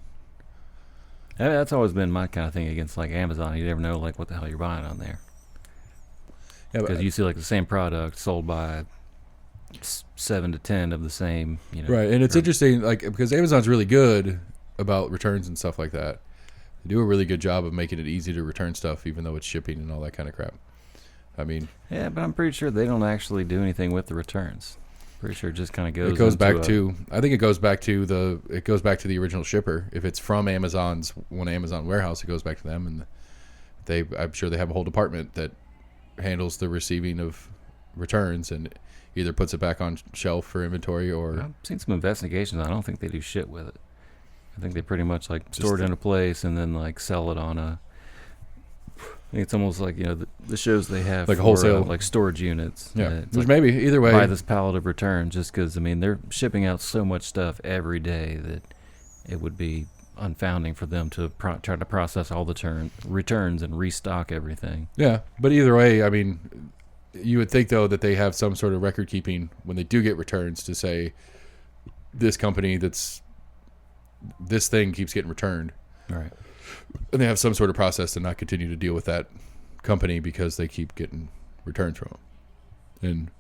And that's always been my kind of thing against like Amazon. You never know like what the hell you're buying on there. Yeah, Because you see like the same product sold by 7 to 10 of the same, right, and it's interesting, like, because Amazon's really good about returns and stuff like that. They do a really good job of making it easy to return stuff, even though it's shipping and all that kind of crap. I mean, yeah, but I'm pretty sure they don't actually do anything with the returns. Pretty sure it just kind of goes. it goes back to. I think it goes back to the original shipper. If it's from Amazon's one Amazon warehouse, it goes back to them, and I'm sure they have a whole department that handles the receiving of returns and either puts it back on shelf for inventory or. I've seen some investigations. I don't think they do shit with it. I think they pretty much like store it in a place and then like sell it on a. I think it's almost like the shows they have like for, wholesale, like storage units. Yeah, It's which like, maybe either way. buy this pallet of returns just because they're shipping out so much stuff every day that it would be unfounding for them to try to process all the returns and restock everything. Yeah, but either way, I mean, you would think though that they have some sort of record keeping when they do get returns to say this company this thing keeps getting returned. All right. And they have some sort of process to not continue to deal with that company because they keep getting returns from them.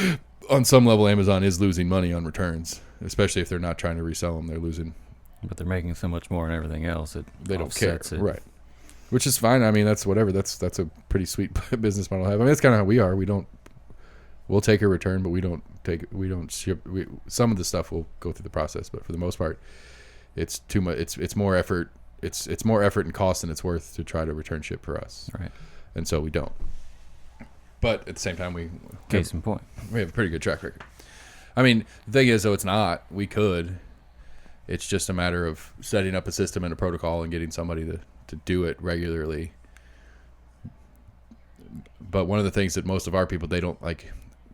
And on some level, Amazon is losing money on returns, especially if they're not trying to resell them. They're losing. But they're making so much more and everything else. They don't care. It. Right. Which is fine. I mean, that's whatever. That's a pretty sweet business model to have. I mean, that's kind of how we are. We'll take a return, but we don't ship. Some of the stuff will go through the process, but for the most part, it's too much. It's more effort. It's more effort and cost than it's worth to try to return ship for us. Right. And so we don't. But at the same time, we in point. We have a pretty good track record. I mean, the thing is, though, it's not. We could. It's just a matter of setting up a system and a protocol and getting somebody to do it regularly. But one of the things that most of our people, they don't like,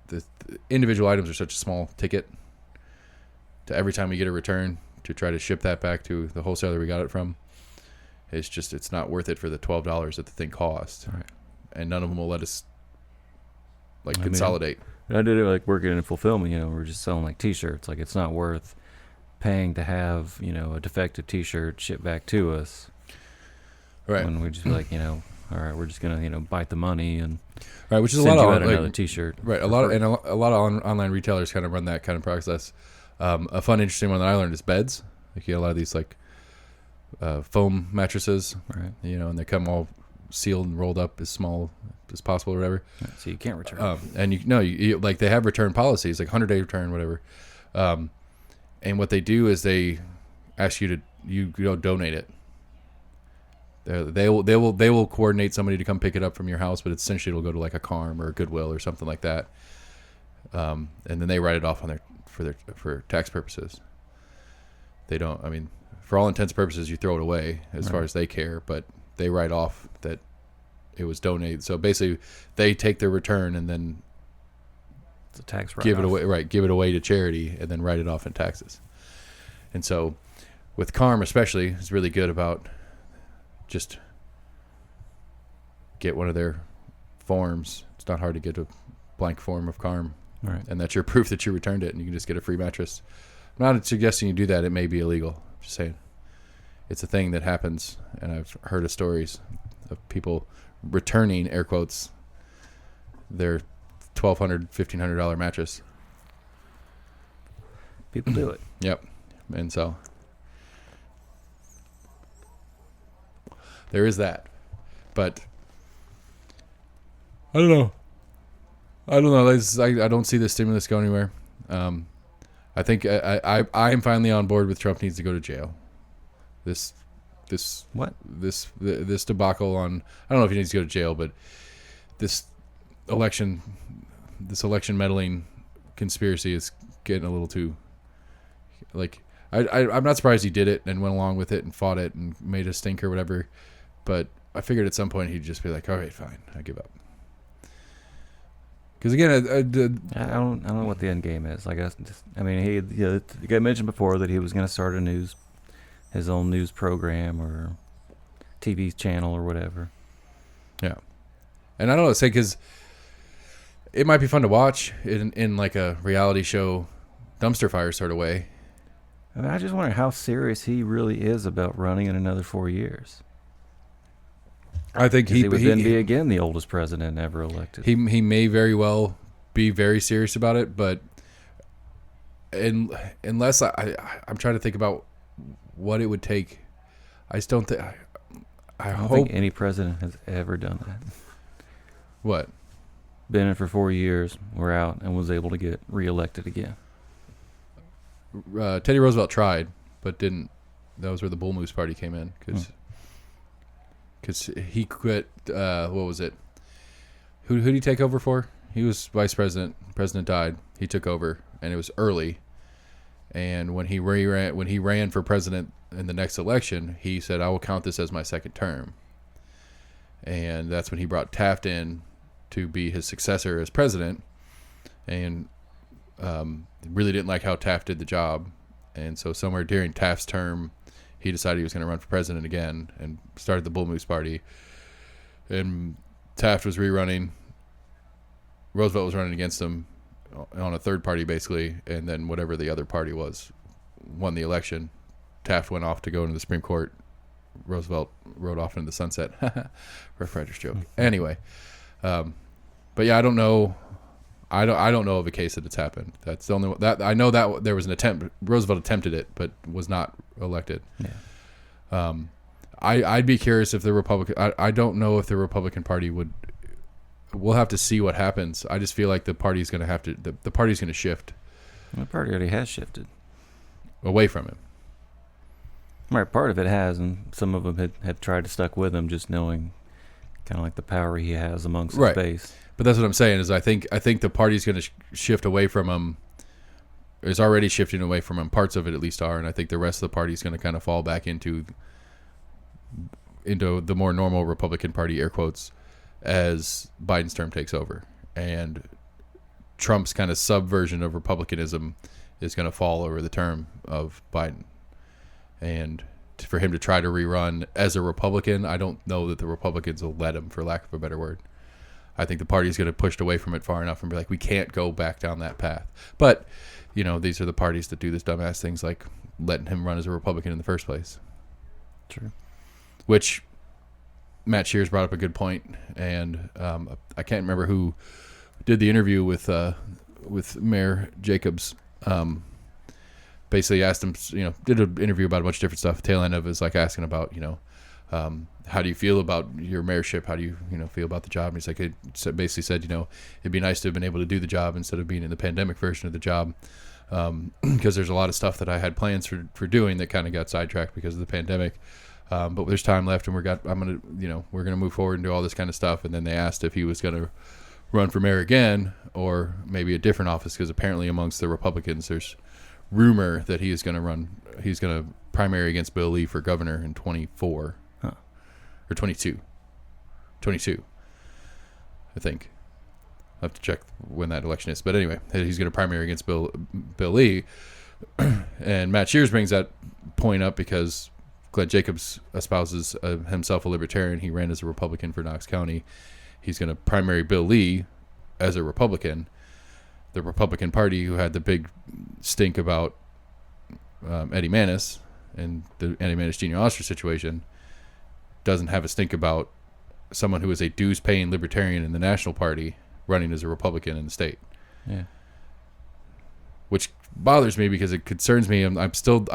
the individual items are such a small ticket to every time we get a return to try to ship that back to the wholesaler we got it from. It's not worth it for the $12 that the thing cost. Right. And none of them will let us consolidate. I did it like working in fulfillment, we're just selling like t-shirts. Like it's not worth paying to have, a defective t-shirt shipped back to us. Right. When we just be like, all right, we're just gonna, bite the money and right, which is send a lot you of out another t-shirt. Right. A lot of online retailers kind of run that kind of process. A fun, interesting one that I learned is beds. Like you get a lot of these like foam mattresses, right? And they come all sealed and rolled up as small as possible or whatever. Yeah, so you can't return. And you like they have return policies like 100-day return, whatever. And what they do is they ask you to donate it. They will coordinate somebody to come pick it up from your house, but essentially it'll go to like a Carm or a Goodwill or something like that. and then they write it off on for tax purposes. They don't. I mean, for all intents and purposes, you throw it away as far as they care, but they write off that it was donated. So basically, they take their return and then it's a tax give it away. Right, give it away to charity and then write it off in taxes. And so, with CARM especially, it's really good about just get one of their forms. It's not hard to get a blank form of CARM. Right. And that's your proof that you returned it, and you can just get a free mattress. I'm not suggesting you do that. It may be illegal. I'm just saying it's a thing that happens, and I've heard of stories of people returning, air quotes, their $1,200, $1,500 mattress. People do it. Yep. And so there is that. But I don't know. I don't see the stimulus going anywhere. I think I am finally on board with Trump needs to go to jail. This debacle on, I don't know if he needs to go to jail, but this election meddling conspiracy is getting a little too, like, I'm not surprised he did it and went along with it and fought it and made a stink or whatever, but I figured at some point he'd just be like, all right, fine, I give up. Because again, I don't know what the end game is. I guess. He got mentioned before that he was going to start his own news program or TV channel or whatever. Yeah, and I don't know, say because it might be fun to watch in like a reality show, dumpster fire sort of way. I just wonder how serious he really is about running in another 4 years. I think he would then be again the oldest president ever elected. He may very well be very serious about it, but unless I'm trying to think about what it would take. I just don't think. I don't hope think any president has ever done that. What? Been in for 4 years, we're out, and was able to get reelected again. Teddy Roosevelt tried, but didn't. That was where the Bull Moose Party came in because he quit. What was it? Who did he take over for? He was vice president. President died. He took over, and it was early. And when he ran for president in the next election, he said, "I will count this as my second term." And that's when he brought Taft in to be his successor as president, and really didn't like how Taft did the job. And so somewhere during Taft's term, he decided he was going to run for president again and started the Bull Moose Party. And Taft was rerunning. Roosevelt was running against him on a third party, basically, and then whatever the other party was won the election. Taft went off to go into the Supreme Court. Roosevelt rode off into the sunset. Rough Riders joke. Anyway, but yeah, I don't know. I don't know of a case that it's happened. That's the only one, that I know that there was an attempt. Roosevelt attempted it, but was not elected. Yeah. I'd be curious if the Republican. I don't know if the Republican Party would. We'll have to see what happens. I just feel like the party's going to have to. The party's going to shift. The party already has shifted away from him. Right, part of it has, and some of them have tried to stuck with him, just knowing kind of like the power he has amongst his base. But that's what I'm saying is I think the party's going to shift away from him. Is already shifting away from him. Parts of it at least are, and I think the rest of the party is going to kind of fall back into the more normal Republican Party, air quotes, as Biden's term takes over, and Trump's kind of subversion of republicanism is going to fall over the term of Biden. And for him to try to rerun as a Republican, I don't know that the Republicans will let him, for lack of a better word. I think the party's going to push away from it far enough and be like, we can't go back down that path. But, these are the parties that do this dumbass things like letting him run as a Republican in the first place. True. Which Matt Shears brought up a good point, and I can't remember who did the interview with Mayor Jacobs. Basically asked him, did an interview about a bunch of different stuff. Tail end of it is like asking about, how do you feel about your mayorship? How do you, feel about the job? And he's like, it basically said, it'd be nice to have been able to do the job instead of being in the pandemic version of the job. Because there's a lot of stuff that I had plans for doing that kind of got sidetracked because of the pandemic. But there's time left, and we're gonna move forward and do all this kind of stuff. And then they asked if he was gonna run for mayor again, or maybe a different office, because apparently amongst the Republicans there's rumor that he is going to run. He's going to primary against Bill Lee for governor in 24 or 22, I think. I'll have to check when that election is, but anyway, he's going to primary against Bill Lee, and Matt Shears brings that point up because Glenn Jacobs espouses himself a libertarian. He ran as a Republican for Knox County. He's going to primary Bill Lee as a Republican. The Republican Party, who had the big stink about Eddie Manis and the Eddie Manis Jr. Oster situation, doesn't have a stink about someone who is a dues-paying libertarian in the National Party running as a Republican in the state. Yeah. Which bothers me because it concerns me. I don't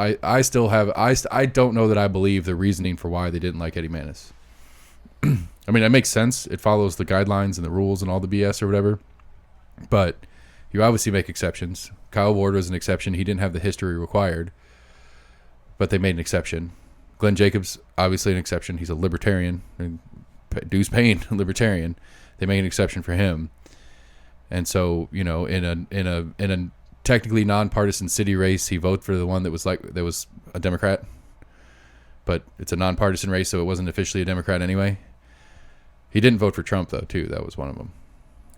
know that I believe the reasoning for why they didn't like Eddie Manis. I mean, it makes sense. It follows the guidelines and the rules and all the BS or whatever. But you obviously make exceptions. Kyle Ward was an exception. He didn't have the history required, but they made an exception. Glenn Jacobs, obviously an exception. He's a libertarian, dues-paying libertarian. They make an exception for him. And so, in a technically nonpartisan city race, he voted for the one that was a Democrat, but it's a nonpartisan race, so it wasn't officially a Democrat anyway. He didn't vote for Trump though, too. That was one of them.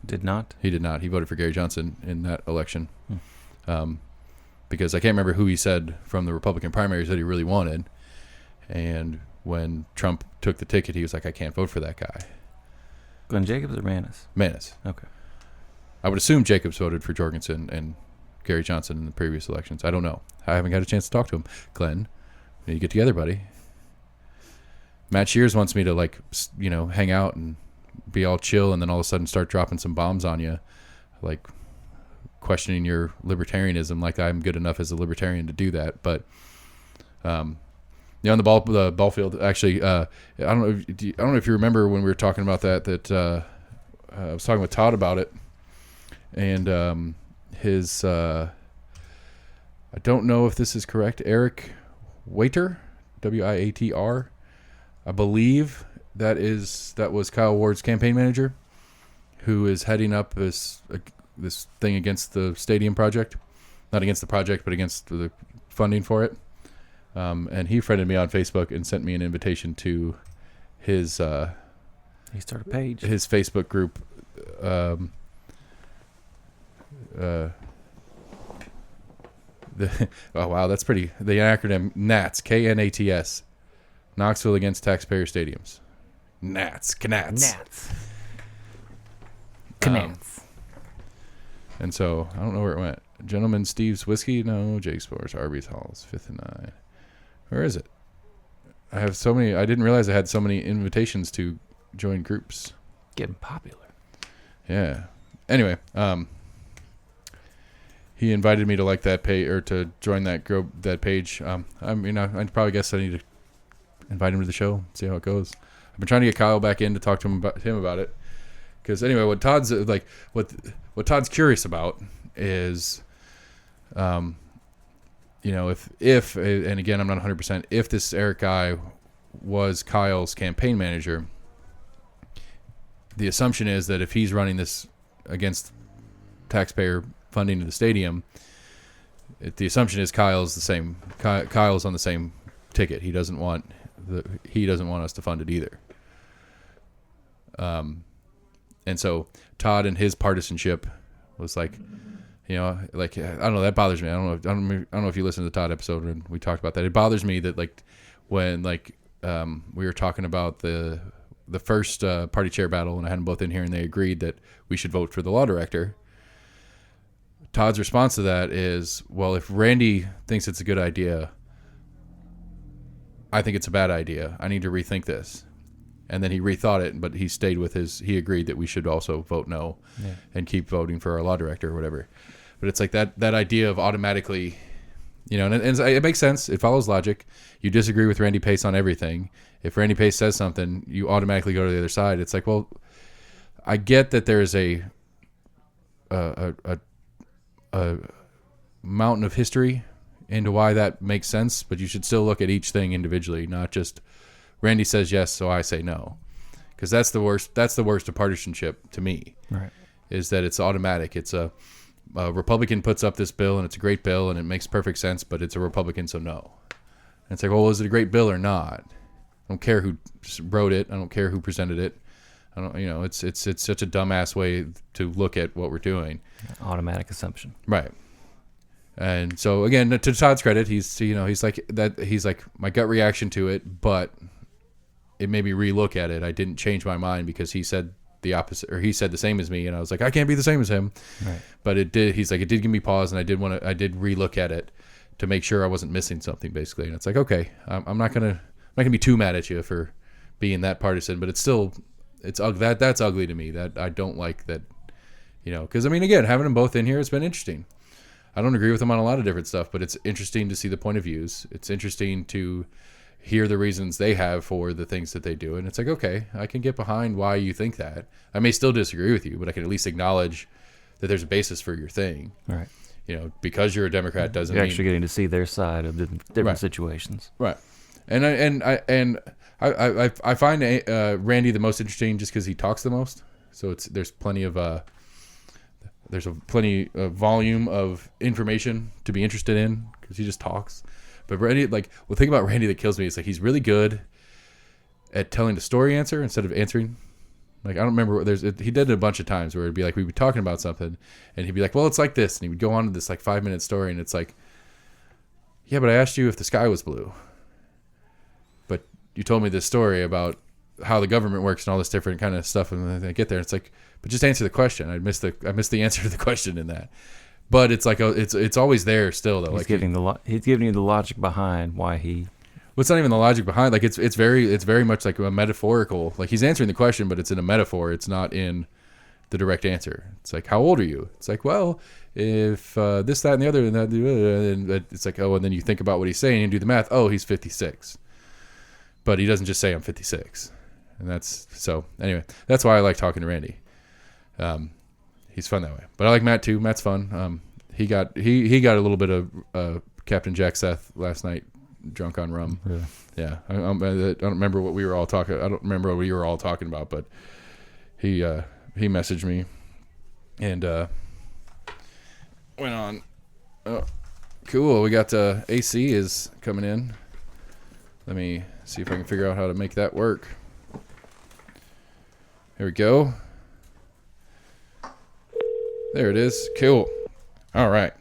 Did not? He did not. He voted for Gary Johnson in that election, because I can't remember who he said from the Republican primaries that he really wanted, and when Trump took the ticket, he was like, "I can't vote for that guy." Glenn Jacobs or Manis? Manis. Okay. I would assume Jacobs voted for Jorgensen and Gary Johnson in the previous elections. I don't know. I haven't got a chance to talk to him. Glenn, you get together, buddy. Matt Shears wants me to hang out and be all chill, and then all of a sudden start dropping some bombs on you, like questioning your libertarianism. Like I'm good enough as a libertarian to do that. But on the ball field, actually, I don't know if you remember when we were talking about that I was talking with Todd about it, and his I don't know if this is correct. Eric Waiter, Wiatr, I believe that was Kyle Ward's campaign manager, who is heading up this thing against the stadium project, not against the project, but against the funding for it. And he friended me on Facebook and sent me an invitation to his He started a page. His Facebook group. Oh wow, that's pretty. The acronym NATS, KNATS, Knoxville Against Taxpayer Stadiums. NATS, KNATS. KNATS. And so I don't know where it went. Gentleman Steve's Whiskey, no. Jake Sports, Arby's Halls, 5th and 9. Where is it? I have so many. I didn't realize I had so many invitations to join groups. Getting popular. Yeah. Anyway, he invited me to like that page or to join that group, that page. I'd probably guess I need to invite him to the show, see how it goes. I've been trying to get Kyle back in to talk to him about it. Because anyway, what Todd's what Todd's curious about is, if and again I'm not 100%, if this Eric guy was Kyle's campaign manager, the assumption is that if he's running this against taxpayer funding to the stadium, the assumption is Kyle's the same. Kyle's on the same ticket. He doesn't want us to fund it either. And so Todd and his partisanship was like, I don't know, that bothers me. I don't know if you listened to the Todd episode and we talked about that. It bothers me that when we were talking about the first party chair battle, and I had them both in here, and they agreed that we should vote for the law director. Todd's response to that is, well, if Randy thinks it's a good idea, I think it's a bad idea. I need to rethink this. And then he rethought it, but he stayed with he agreed that we should also vote no and keep voting for our law director or whatever. But it's like that idea of automatically, and it makes sense. It follows logic. You disagree with Randy Pace on everything. If Randy Pace says something, you automatically go to the other side. It's like, well, I get that there's a mountain of history into why that makes sense, but you should still look at each thing individually, not just Randy says yes, so I say no, because that's the worst. That's the worst of partisanship to me. Right. is that it's automatic. It's a Republican puts up this bill, and it's a great bill, and it makes perfect sense, but it's a Republican, so no. And it's like, well, is it a great bill or not? I don't care who wrote it. I don't care who presented it. I don't, it's such a dumbass way to look at what we're doing. Automatic assumption. Right. And so again, to Todd's credit, he's like my gut reaction to it, but it made me relook at it. I didn't change my mind because he said the opposite, or he said the same as me, and I was like, I can't be the same as him. Right. But it did. He's like, it did give me pause, and I did relook at it to make sure I wasn't missing something, basically. And it's like, okay, I'm not gonna be too mad at you for being that partisan, but it's ugly. That's ugly to me. That I don't like that. Because I mean, again, having them both in here, it's been interesting. I don't agree with them on a lot of different stuff, but it's interesting to see the point of views. It's interesting to hear the reasons they have for the things that they do. And it's like, okay, I can get behind why you think that. I may still disagree with you, but I can at least acknowledge that there's a basis for your thing. Right. Because you're a Democrat doesn't You're mean actually getting to see their side of the different Right. situations. Right. And I find Randy the most interesting just because he talks the most. So there's plenty of volume of information to be interested in because he just talks. But Randy, the thing about Randy that kills me is he's really good at telling the story answer instead of answering. I don't remember. He did it a bunch of times where it'd be we'd be talking about something, and he'd be like, "Well, it's like this," and he would go on to this 5-minute story, and it's like, "Yeah, but I asked you if the sky was blue, but you told me this story about how the government works and all this different kind of stuff," and then I get there, and it's like, "But just answer the question." I missed the answer to the question in that, but it's it's always there still though. He's giving you the logic behind why he. Well, it's not even the logic behind. It's very much like a metaphorical. He's answering the question, but it's in a metaphor. It's not in the direct answer. It's like, how old are you? It's like, well, if this, that, and the other, and that, and it's like, oh, and then you think about what he's saying and do the math. Oh, he's 56, but he doesn't just say I'm 56, and that's so. Anyway, that's why I like talking to Randy. He's fun that way. But I like Matt too. Matt's fun. He got a little bit of Captain Jack Seth last night. Drunk on rum. Really? Yeah. I don't remember what we were all talking. I don't remember what you were all talking about, but he messaged me and went on. Oh, cool. We got AC is coming in. Let me see if I can figure out how to make that work. Here we go. There it is. Cool. All right.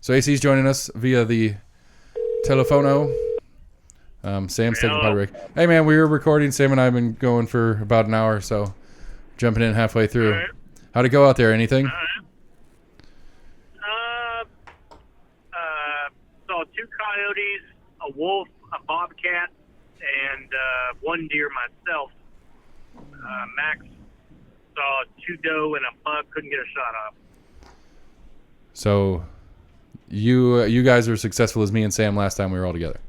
So AC's joining us via the Telefono. Sam's taking a potty break. Hey man, we were recording. Sam and I have been going for about an hour, so jumping in halfway through. Right. How'd it go out there? Anything? Saw 2 coyotes, a wolf, a bobcat, and 1 deer myself. Max saw 2 doe and a buck. Couldn't get a shot off. So you guys were successful as me and Sam last time we were all together.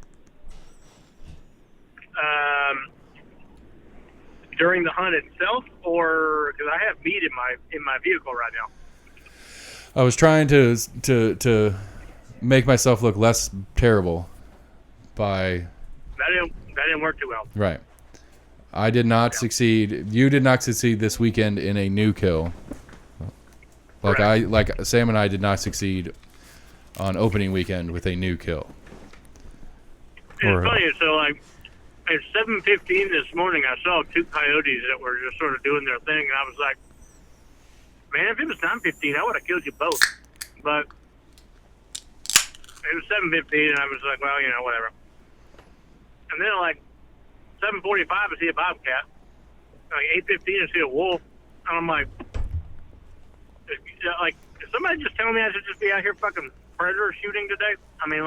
During the hunt itself, or because I have meat in my vehicle right now. I was trying to make myself look less terrible by That didn't work too well. right. I did not succeed. You did not succeed this weekend in a new kill. Like Sam and I did not succeed on opening weekend with a new kill. It's funny. So at 7:15 this morning, I saw 2 coyotes that were just sort of doing their thing, and I was like, man, if it was 9:15, I would have killed you both. But it was 7:15, and I was like, well, whatever. And then 7:45, I see a bobcat. 8:15, I see a wolf, and I'm like, is somebody just telling me I should just be out here fucking predator shooting today? I mean,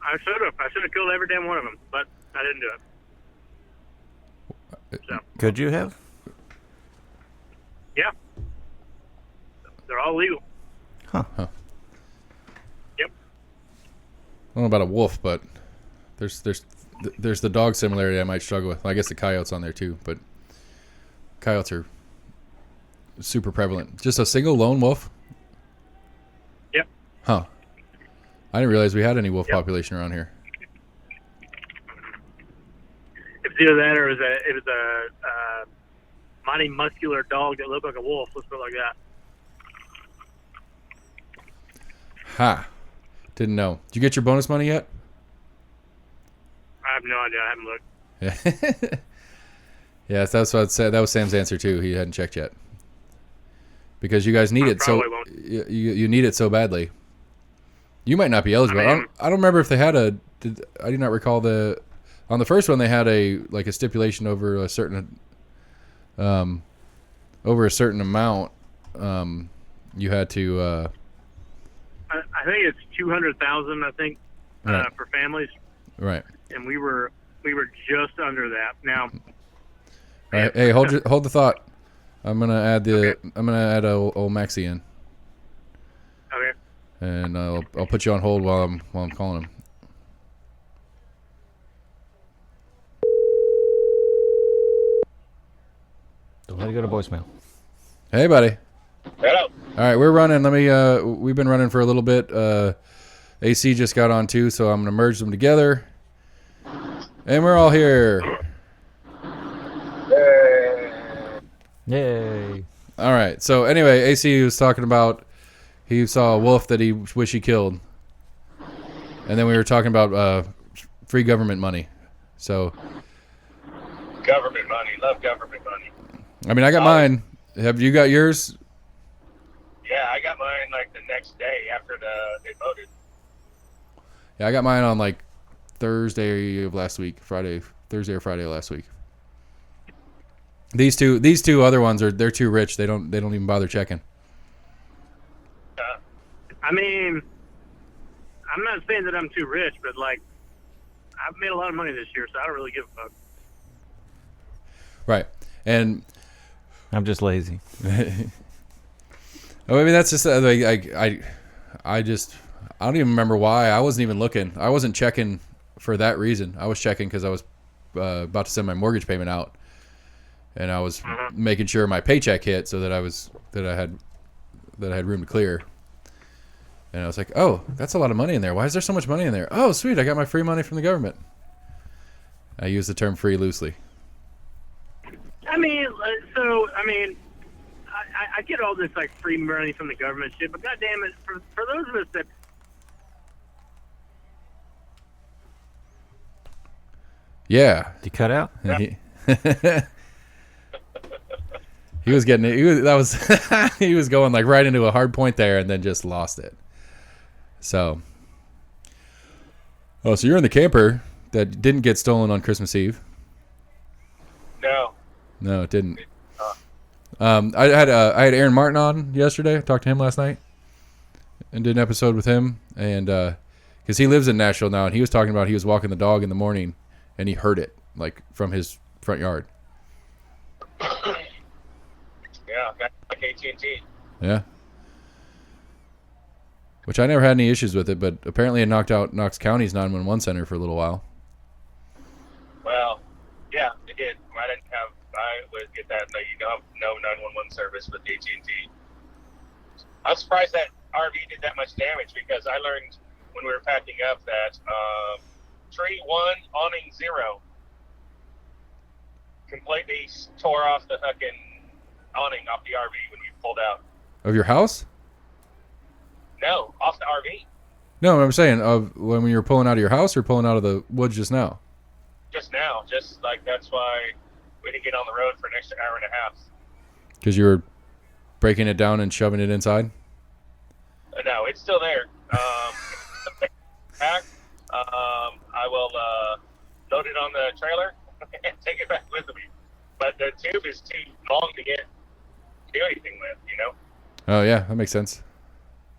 I should have killed every damn one of them, but I didn't do it. So Could you have? yeah, they're all legal. Huh. Yep. I don't know about a wolf, but there's the dog similarity I might struggle with. I guess the coyote's on there too, but coyotes are super prevalent. Just a single lone wolf? Yep. Huh. I didn't realize we had any wolf population around here. It was either that or it was a body muscular dog that looked like a wolf. Let's put it like that. Ha. Didn't know. Did you get your bonus money yet? I have no idea. I haven't looked. Yeah. Yes, that's what I'd say. That was Sam's answer too. He hadn't checked yet. Because you guys need it so you need it so badly. You might not be eligible. I don't remember if they had I do not recall on the first one they had a stipulation over a certain amount. You had to. I think it's 200,000. I think right. For families. Right. And we were just under that. Now. All right. Hey, hold the thought. I'm gonna add old Maxie in. Okay. And I'll put you on hold while I'm calling him. Don't let it go to voicemail. Hey, buddy. Hello. All right, we're running. We've been running for a little bit. AC just got on too, so I'm gonna merge them together. And we're all here. Yay. All right. So anyway, AC was talking about he saw a wolf that he wish he killed, and then we were talking about free government money. So government money, love government money. I mean, I got mine. Have you got yours? Yeah, I got mine like the next day after they voted. Yeah, I got mine on like Thursday of last week, Thursday or Friday of last week. These two other ones they're too rich. They don't even bother checking. I mean, I'm not saying that I'm too rich, but like, I've made a lot of money this year, so I don't really give a fuck. Right, and I'm just lazy. I mean, that's just I don't even remember why. I wasn't even looking. I wasn't checking for that reason. I was checking because I was about to send my mortgage payment out, and I was making sure my paycheck hit so that I had room to clear. And I was like, oh, that's a lot of money in there. Why is there so much money in there? Oh, sweet, I got my free money from the government. I use the term free loosely. I get all this like free money from the government shit, but goddamn it, for those of us that. Yeah. Did you cut out? He was getting it. He was going like right into a hard point there, and then just lost it. So. Oh, so you're in the camper that didn't get stolen on Christmas Eve? No, it didn't. I had Aaron Martin on yesterday. I talked to him last night and did an episode with him, and because he lives in Nashville now, and he was talking about he was walking the dog in the morning and he heard it like from his front yard. Yeah, like AT&T. Yeah. Which I never had any issues with it, but apparently it knocked out Knox County's 911 center for a little while. Well, yeah, it did. I would get that. No 911 service with AT&T. I'm surprised that RV did that much damage because I learned when we were packing up that tree 1, awning 0 completely tore off the fucking awning off the RV when we pulled out. Of your house? No, off the RV. No, I'm saying of when you were pulling out of your house or pulling out of the woods just now? Just now. Just like that's why we didn't get on the road for an extra hour and a half. Because you were breaking it down and shoving it inside? No, it's still there. Back. I will load it on the trailer and take it back with me. But the tube is too long to do anything with, you know? Oh, yeah, that makes sense.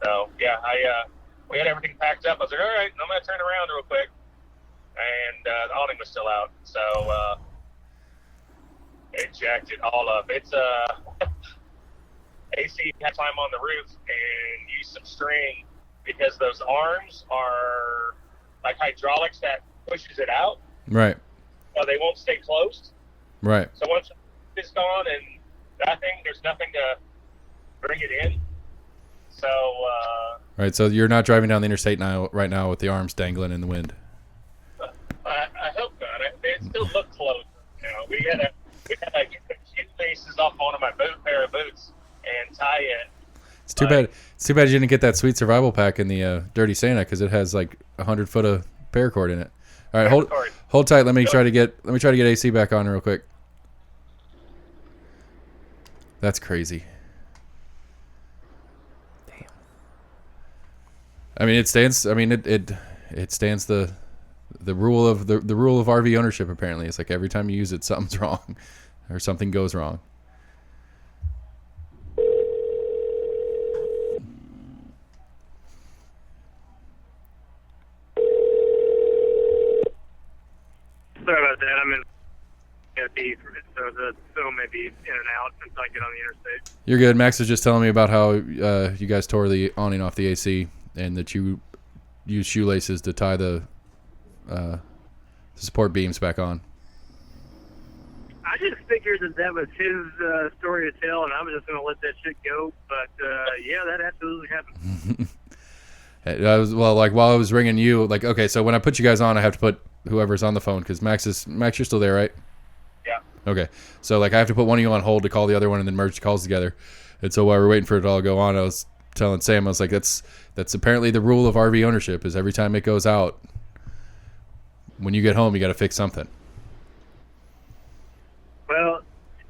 So, yeah, we had everything packed up. I was like, all right, I'm going to turn around real quick. And the awning was still out. So, it jacked it all up. It's AC had to climb on the roof and use some string because those arms are like hydraulics that pushes it out. Right. So they won't stay closed. Right. So once it's gone and there's nothing to bring it in. So. Right. So you're not driving down the interstate right now with the arms dangling in the wind. I hope not. It still looks close. You know, we had a laces off one of my pair of boots and tie it. It's too bad. It's too bad you didn't get that sweet survival pack in the Dirty Santa because it has like 100 foot of paracord in it. All right, hold tight. Let me try to get AC back on real quick. That's crazy. Damn. I mean, it stands. I mean, it stands the rule of the rule of RV ownership. Apparently, it's like every time you use it, something's wrong, or something goes wrong. Sorry about that. I'm in so the film may be in and out until I get on the interstate. You're good. Max was just telling me about how you guys tore the awning off the AC and that you use shoelaces to tie the support beams back on. I just figured that was his story to tell, and I was just going to let that shit go. But yeah, that absolutely happened. While I was ringing you, like, okay, so when I put you guys on, I have to put whoever's on the phone because Max, you're still there, right? Yeah. Okay, so like I have to put one of you on hold to call the other one and then merge the calls together. And so while we're waiting for it to all go on, I was telling Sam, I was like, that's apparently the rule of RV ownership is every time it goes out, when you get home, you got to fix something. Well,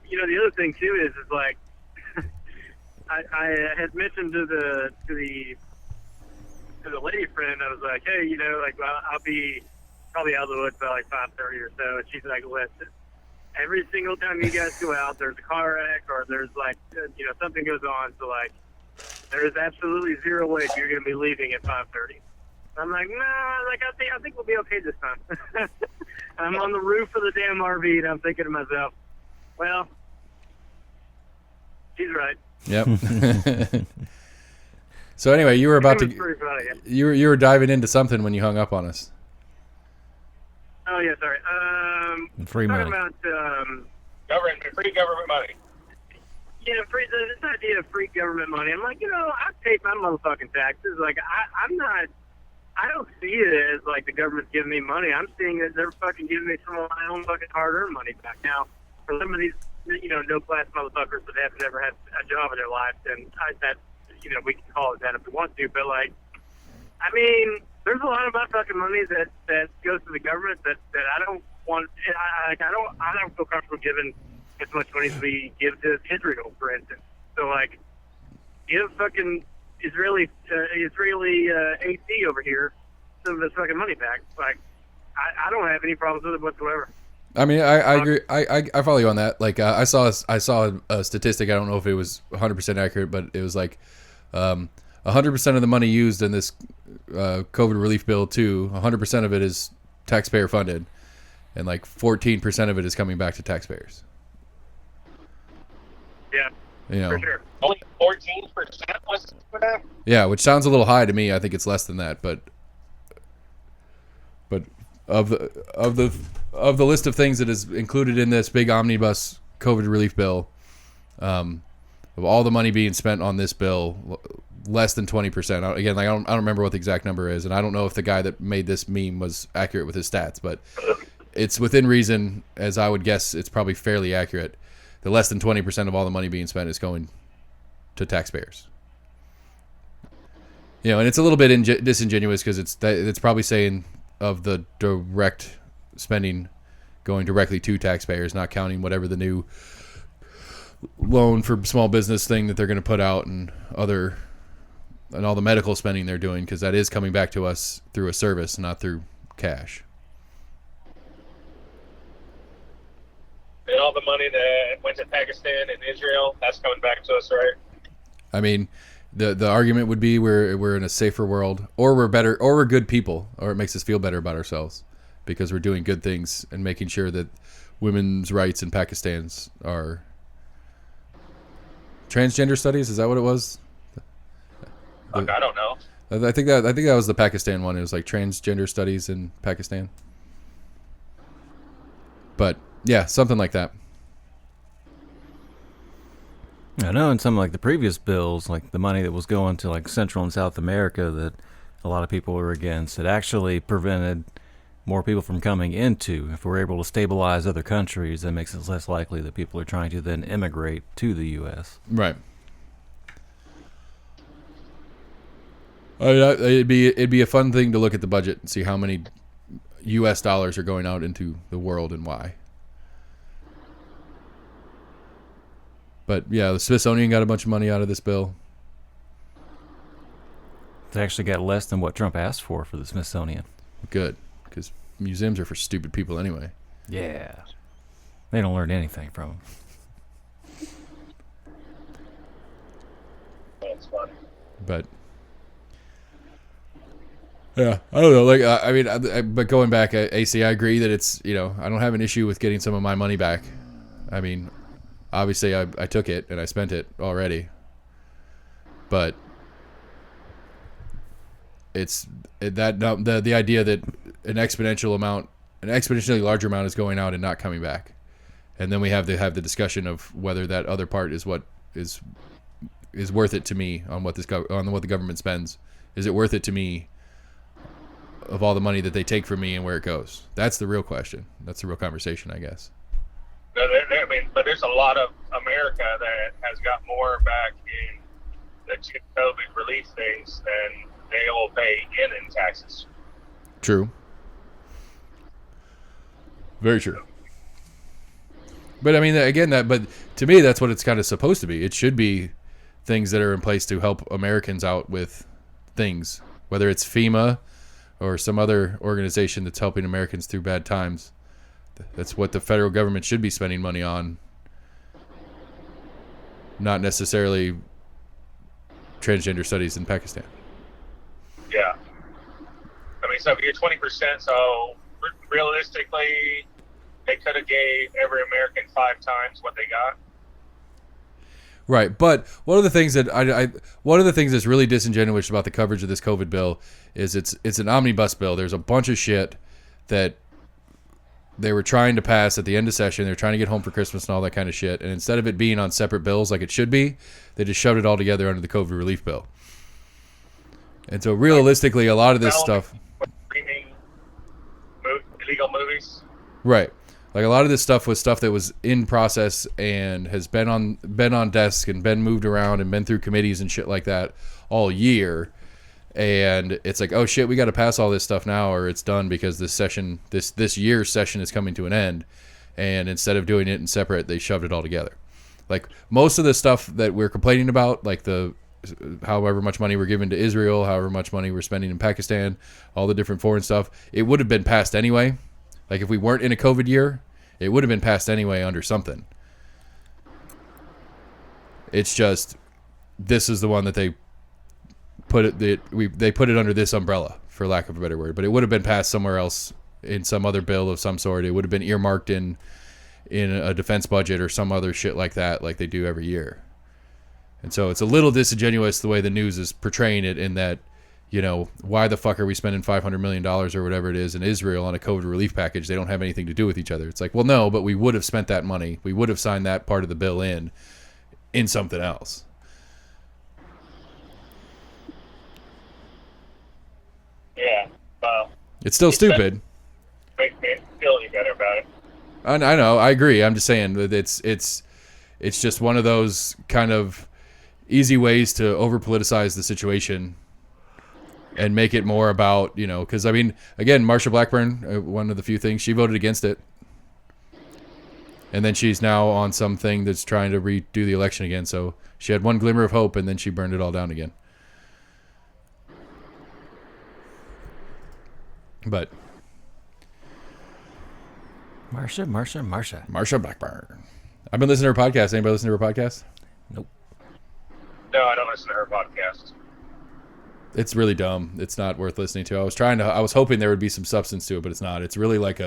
the other thing too is like I had mentioned to the lady friend, I was like, hey, I'll be probably out of the woods by like 5:30 or so, and she's like, listen, every single time you guys go out, there's a car wreck or there's like something goes on, so like there is absolutely zero way you're going to be leaving at 5:30. I'm like, nah, like I think we'll be okay this time. I'm on the roof of the damn RV, and I'm thinking to myself, well, she's right. Yep. So anyway, you were about to you were diving into something when you hung up on us. Oh yeah, sorry. Free money. About free government money. Yeah, this idea of free government money. I'm like, I paid my motherfucking taxes. Like, I don't see it as like the government's giving me money. I'm seeing that they're fucking giving me some of my own fucking hard-earned money back. Now, for some of these, no-class motherfuckers that have never had a job in their life, then we can call it that if we want to. But like, I mean, there's a lot of my fucking money that goes to the government that I don't want. I don't feel comfortable giving as much money as we give to Israel, for instance. So like, give fucking Israeli AC over here some of this fucking money back. Like, I don't have any problems with it whatsoever. I mean, I agree. I follow you on that. Like, I saw a statistic. I don't know if it was 100% accurate, but it was like 100% of the money used in this COVID relief bill, too, 100% of it is taxpayer funded, and like 14% of it is coming back to taxpayers. Yeah, for sure. Only 14% was for that? Yeah, which sounds a little high to me. I think it's less than that, but of the list of things that is included in this big omnibus COVID relief bill, of all the money being spent on this bill, less than 20%. Again, like I don't remember what the exact number is, and I don't know if the guy that made this meme was accurate with his stats, but it's within reason, as I would guess. It's probably fairly accurate. The less than 20% of all the money being spent is going to taxpayers. And it's a little bit disingenuous because it's probably saying of the direct spending going directly to taxpayers, not counting whatever the new loan for small business thing that they're going to put out and all the medical spending they're doing, because that is coming back to us through a service, not through cash. And all the money that went to Pakistan and Israel, that's coming back to us, right? I mean, the argument would be we're in a safer world, or we're better, or we're good people, or it makes us feel better about ourselves because we're doing good things and making sure that women's rights in Pakistan's are transgender studies. Is that what it was? Look, I don't know. I think that was the Pakistan one. It was like transgender studies in Pakistan. But yeah, something like that. I know in some like the previous bills, like the money that was going to like Central and South America that a lot of people were against, it actually prevented more people from coming into. If we're able to stabilize other countries, that makes it less likely that people are trying to then immigrate to the U.S. Right. I mean, it'd be a fun thing to look at the budget and see how many U.S. dollars are going out into the world and why. But yeah, the Smithsonian got a bunch of money out of this bill. They actually got less than what Trump asked for the Smithsonian. Good, because museums are for stupid people anyway. Yeah. They don't learn anything from them. That's funny. But yeah, I don't know. Like, I mean, but going back, AC, I agree that it's, I don't have an issue with getting some of my money back. I mean, obviously, I took it and I spent it already. But the idea that an exponentially larger amount is going out and not coming back, and then we have to have the discussion of whether that other part is what is worth it to me on what the government spends. Is it worth it to me of all the money that they take from me and where it goes? That's the real question. That's the real conversation, I guess. But there's a lot of America that has got more back in the COVID relief things than they will pay in taxes. True. Very true. But I mean, again, but to me, that's what it's kind of supposed to be. It should be things that are in place to help Americans out with things, whether it's FEMA or some other organization that's helping Americans through bad times. That's what the federal government should be spending money on, not necessarily transgender studies in Pakistan. Yeah. I mean, so if you're 20%, so realistically, they could have gave every American 5 times what they got. Right, but one of the things that's really disingenuous about the coverage of this COVID bill is it's an omnibus bill. There's a bunch of shit that they were trying to pass at the end of session. They're trying to get home for Christmas and all that kind of shit. And instead of it being on separate bills like it should be, they just shoved it all together under the COVID relief bill. And so realistically, a lot of this stuff, Streaming illegal movies. right? Like a lot of this stuff was stuff that was in process and has been on desk and been moved around and been through committees and shit like that all year. And it's like, oh shit, we got to pass all this stuff now, or it's done because this year's session is coming to an end. And instead of doing it in separate, they shoved it all together. Like most of the stuff that we're complaining about, like the however much money we're giving to Israel, however much money we're spending in Pakistan, all the different foreign stuff, it would have been passed anyway. Like if we weren't in a COVID year, it would have been passed anyway under something. It's just this is the one that they put it under this umbrella, for lack of a better word. But it would have been passed somewhere else in some other bill of some sort. It would have been earmarked in a defense budget or some other shit like that, like they do every year. And so it's a little disingenuous the way the news is portraying it, in that, why the fuck are we spending $500 million or whatever it is in Israel on a COVID relief package? They don't have anything to do with each other. It's like, well, no, but we would have spent that money. We would have signed that part of the bill in something else. Yeah, well, it's still stupid. Make me feel any better about it. I know, I agree. I'm just saying that it's just one of those kind of easy ways to over politicize the situation and make it more about, because I mean, again, Marsha Blackburn, one of the few things, she voted against it, and then she's now on something that's trying to redo the election again. So she had one glimmer of hope, and then she burned it all down again. But Marsha Blackburn. I've been listening to her podcast. Anybody listen to her podcast? Nope. No, I don't listen to her podcast. It's really dumb. It's not worth listening to. I was hoping there would be some substance to it, but it's not. It's really like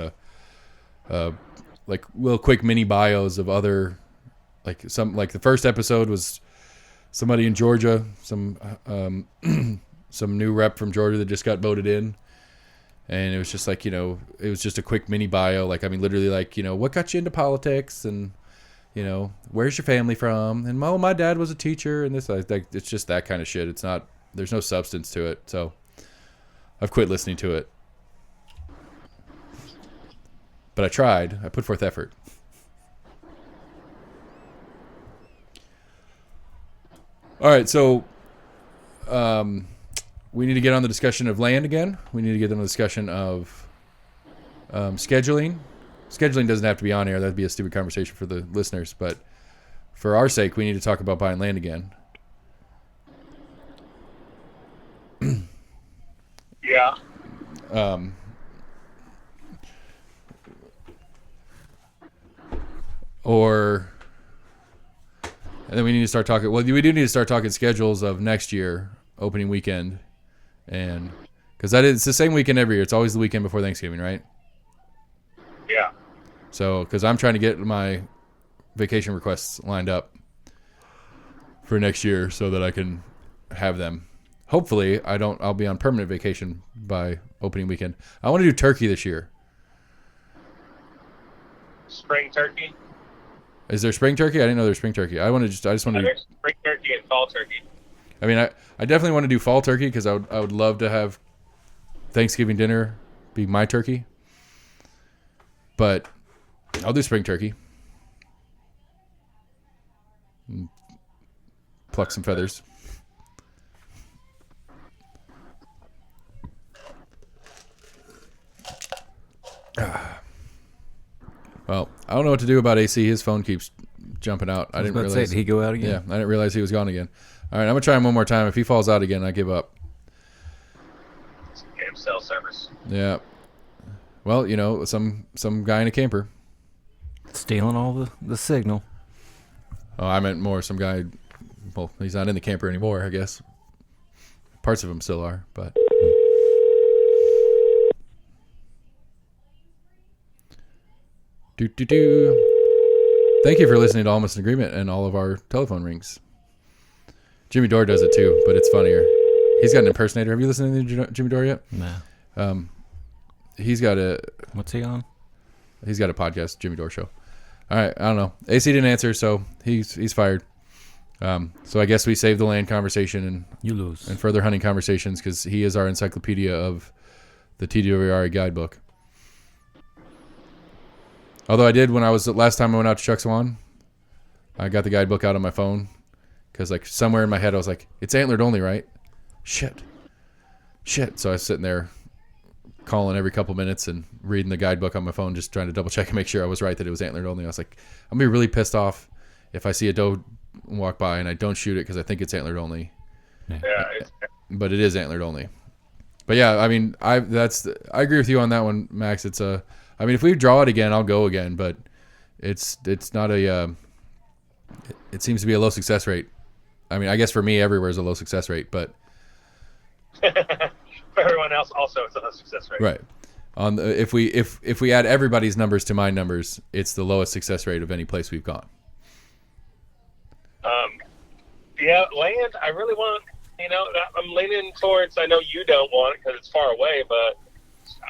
like little quick mini bios of other, like the first episode was somebody in Georgia, some new rep from Georgia that just got voted in. And it was just like, it was just a quick mini bio. Like, I mean, literally like, what got you into politics, and, where's your family from? And, my dad was a teacher, and this, like, it's just that kind of shit. It's not, there's no substance to it. So I've quit listening to it. But I tried. I put forth effort. All right, so we need to get on the discussion of land again. We need to get on the discussion of scheduling. Scheduling doesn't have to be on air. That'd be a stupid conversation for the listeners. But for our sake, we need to talk about buying land again. Yeah. And then we need to start talking. Well, we do need to start talking schedules of next year, opening weekend, and because it's the same weekend every year. It's always the weekend before Thanksgiving, right? Yeah. So, because I'm trying to get my vacation requests lined up for next year so that I can have them. Hopefully, I'll be on permanent vacation by opening weekend. I want to do turkey this year. Spring turkey. Is there spring turkey? I didn't know there's spring turkey. I just want to. There's spring turkey and fall turkey. I mean, I definitely want to do fall turkey because I would love to have Thanksgiving dinner be my turkey. But I'll do spring turkey. And pluck some feathers. Well, I don't know what to do about AC. His phone keeps jumping out. I didn't realize. Did he go out again? Yeah, I didn't realize he was gone again. All right, I'm gonna try him one more time. If he falls out again, I give up. Get him cell service. Yeah. Well, some guy in a camper. Stealing all the signal. Oh, I meant more some guy. Well, he's not in the camper anymore, I guess. Parts of him still are, but. Thank you for listening to Almost in Agreement and all of our telephone rings. Jimmy Dore does it too, but it's funnier. He's got an impersonator. Have you listened to Jimmy Dore yet? No. He's got a. What's he on? He's got a podcast, Jimmy Dore Show. All right, I don't know. AC didn't answer, so he's fired. So I guess we save the land conversation and You lose. and further hunting conversations because he is our encyclopedia of the TWRI guidebook. Although I did when I was last time I went out to Chuck Swan, I got the guidebook out on my phone because like somewhere in my head I was like, it's antlered only, right? Shit. So I was sitting there calling every couple minutes and reading the guidebook on my phone, just trying to double check and make sure I was right that it was antlered only. I was like, I'm gonna be really pissed off if I see a doe walk by and I don't shoot it because I think it's antlered only. Yeah. But it is antlered only. But yeah, I mean, I agree with you on that one, Max. I mean, if we draw it again, I'll go again, but it's not a. It seems to be a low success rate. I mean, I guess for me, everywhere is a low success rate, but For everyone else, also, it's a low success rate. right. If we add everybody's numbers to my numbers, it's the lowest success rate of any place we've gone. Yeah, land. I really want. I'm leaning towards. I know you don't want it because it's far away, but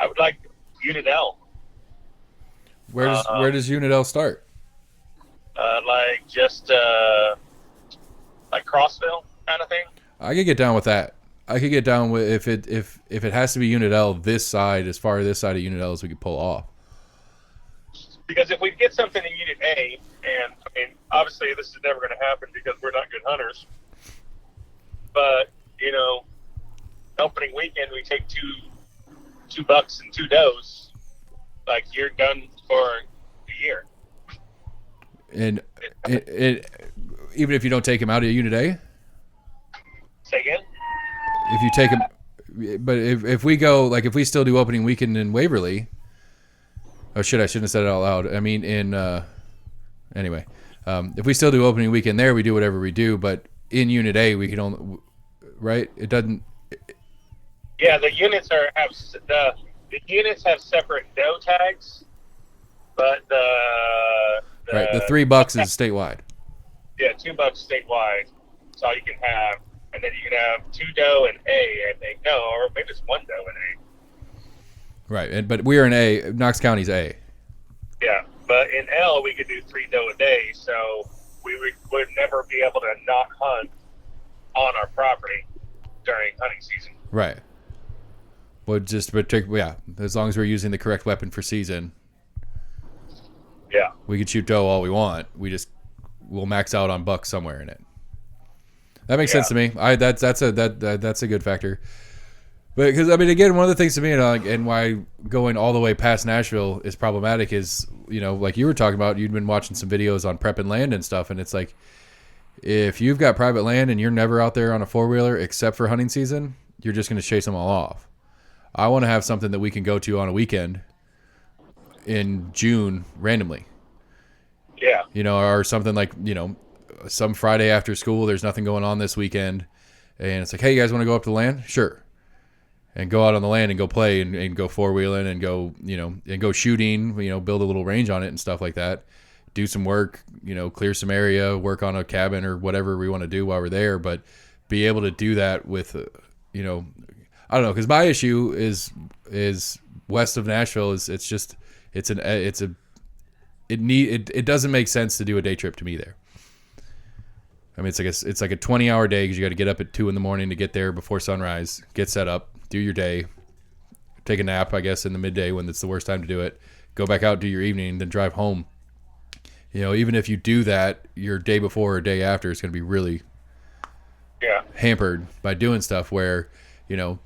I would like Unit L. Where does Unit L start? Like Crossville kind of thing. I could get down with that. I could get down with if it has to be Unit L this side, as far as this side of Unit L as we could pull off. Because if we get something in Unit A, and I mean, obviously this is never going to happen because we're not good hunters. But opening weekend we take two bucks and two does, like you're done for a year. And even if you don't take him out of Unit A, Say again? if you take him, but if we go like if we still do opening weekend in Waverly. Oh shit! I shouldn't have said it out loud. I mean, anyway, if we still do opening weekend there, we do whatever we do. But in Unit A, we can only right. It doesn't. Yeah, the units the units have separate doe tags, but the Right, the $3 is statewide. Yeah, $2 statewide. That's all you can have, and then you can have 2 doe and A, I think. No, or maybe it's 1 doe and A. Right, but we're in A. Knox County's A. Yeah, but in L we could do 3 doe a day, so we would never be able to not hunt on our property during hunting season. Right. Well, yeah. As long as we're using the correct weapon for season. Yeah. We can shoot doe all we want. We'll max out on bucks somewhere in it. That makes sense to me. That's a good factor. But because I mean, again, one of the things to me and why going all the way past Nashville is problematic is, you know, like you were talking about, you'd been watching some videos on prepping land and stuff, and it's like, if you've got private land and you're never out there on a 4-wheeler except for hunting season, you're just going to chase them all off. I want to have something that we can go to on a weekend in June randomly. Yeah. You know, or something like, you know, some Friday after school, there's nothing going on this weekend, and it's like, hey, you guys want to go up to the land? Sure. And go out on the land and go play and go 4-wheeling and go, you know, and go shooting, you know, build a little range on it and stuff like that. Do some work, you know, clear some area, work on a cabin or whatever we want to do while we're there, but be able to do that with, you know, I don't know, because my issue is west of Nashville it doesn't make sense to do a day trip to me there. I mean, it's like a 20-hour day because you got to get up at 2 a.m. to get there before sunrise, get set up, do your day, take a nap, I guess, in the midday when it's the worst time to do it, go back out, do your evening, then drive home. You know, even if you do that, your day before or day after is going to be really hampered by doing stuff where, you know,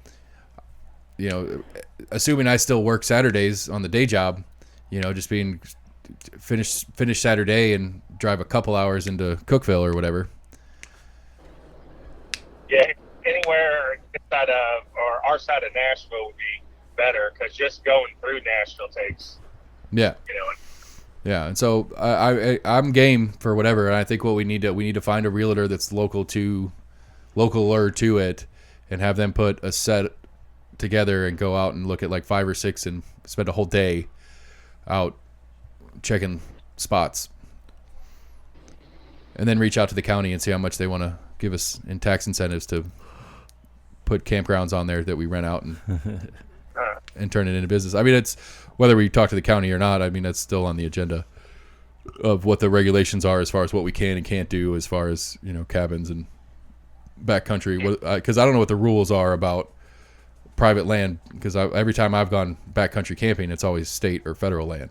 assuming I still work Saturdays on the day job, you know, just being finish Saturday and drive a couple hours into Cookeville or whatever. Yeah, anywhere inside of or our side of Nashville would be better because just going through Nashville takes. Yeah. You know. Yeah, and so I'm game for whatever. And I think what we need to find a realtor that's localer to it, and have them put a set together and go out and look at like 5 or 6 and spend a whole day out checking spots, and then reach out to the county and see how much they want to give us in tax incentives to put campgrounds on there that we rent out and turn it into business. I mean, it's whether we talk to the county or not. I mean, that's still on the agenda of what the regulations are as far as what we can and can't do as far as, you know, cabins and backcountry. Because I don't know what the rules are about private land, because every time I've gone backcountry camping, it's always state or federal land.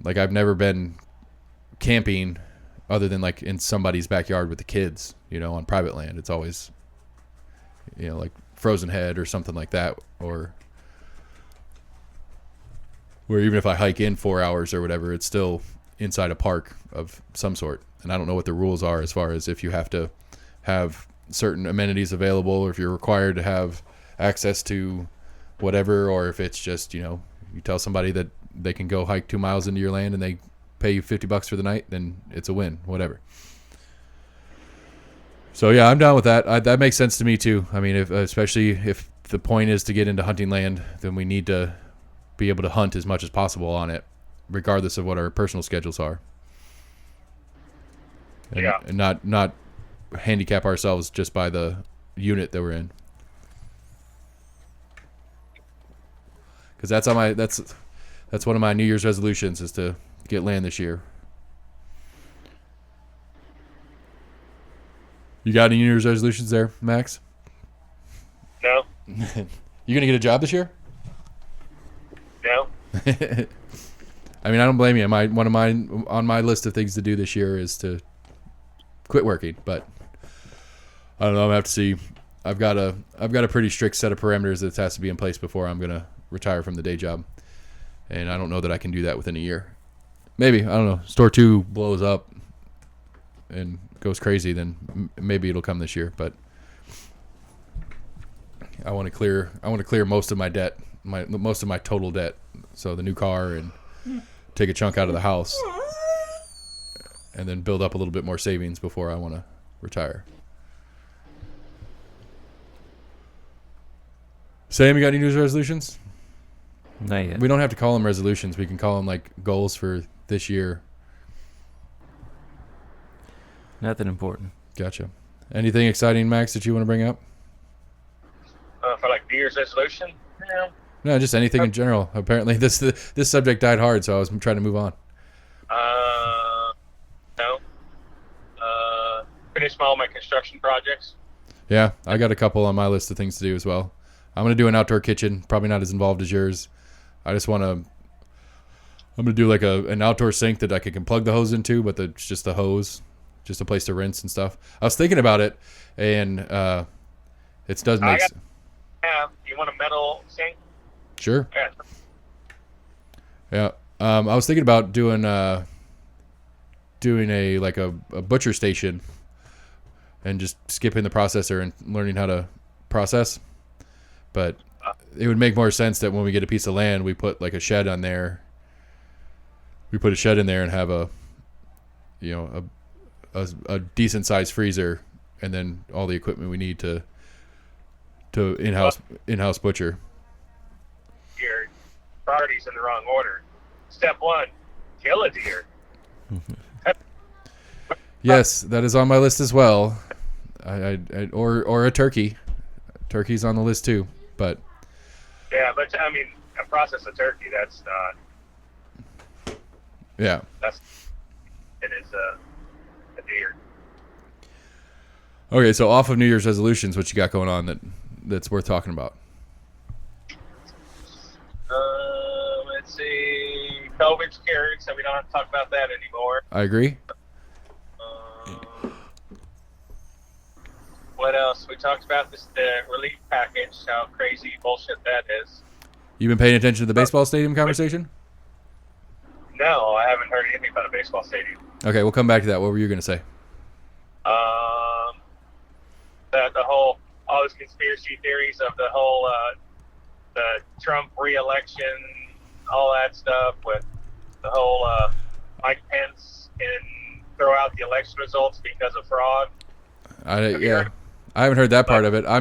Like, I've never been camping other than like in somebody's backyard with the kids, you know, on private land. It's always, you know, like Frozen Head or something like that, or where even if I hike in 4 hours or whatever, it's still inside a park of some sort. And I don't know what the rules are as far as if you have to have certain amenities available, or if you're required to have access to whatever, or if it's just, you know, you tell somebody that they can go hike 2 miles into your land and they pay you $50 for the night, then it's a win, whatever. So yeah, I'm down with that. That makes sense to me too. I mean, especially if the point is to get into hunting land, then we need to be able to hunt as much as possible on it, regardless of what our personal schedules are. And not handicap ourselves just by the unit that we're in. Because that's one of my New Year's resolutions, is to get land this year. You got any New Year's resolutions there, Max? No. You gonna get a job this year? No. I mean, I don't blame you. On my list of things to do this year is to quit working, but I don't know. I'm gonna have to see. I've got a pretty strict set of parameters that has to be in place before I'm gonna retire from the day job, and I don't know that I can do that within a year. Maybe, I don't know. Store 2 blows up and goes crazy, then maybe it'll come this year. But I want to clear most of my debt, most of my total debt. So the new car, and take a chunk out of the house, and then build up a little bit more savings before I want to retire. Sam, you got any New Year's resolutions? Not yet. We don't have to call them resolutions. We can call them like goals for this year. Nothing important. Gotcha. Anything exciting, Max, that you want to bring up? For like New Year's resolution? No. No, just anything in general. Apparently, this subject died hard, so I was trying to move on. No. Finish all my construction projects. Yeah, I got a couple on my list of things to do as well. I'm going to do an outdoor kitchen, probably not as involved as yours. I just want to I'm gonna do like an outdoor sink that I can plug the hose into, but it's just the hose, just a place to rinse and stuff. I was thinking about it, and it does make. You want a metal sink? Sure. Yeah. Yeah. I was thinking about doing a butcher station, and just skipping the processor and learning how to process. But it would make more sense that when we get a piece of land, we put like a shed on there. We put a shed in there and have a decent sized freezer, and then all the equipment we need to in-house butcher. Your priorities in the wrong order. Step 1, kill a deer. Yes, that is on my list as well. Or a turkey. Turkey's on the list too, but yeah, but I mean, a process of turkey, that's not. Yeah. It is a deer. Okay, so off of New Year's resolutions, what you got going on that's worth talking about? Let's see. COVID's cured, so we don't have to talk about that anymore. I agree. What else? We talked about the relief package, how crazy bullshit that is. You been paying attention to the baseball stadium conversation? No, I haven't heard anything about a baseball stadium. Okay, we'll come back to that. What were you going to say? The whole, all those conspiracy theories of the whole, the Trump re-election, all that stuff with the whole, Mike Pence can throw out the election results because of fraud. I haven't heard that part of it. I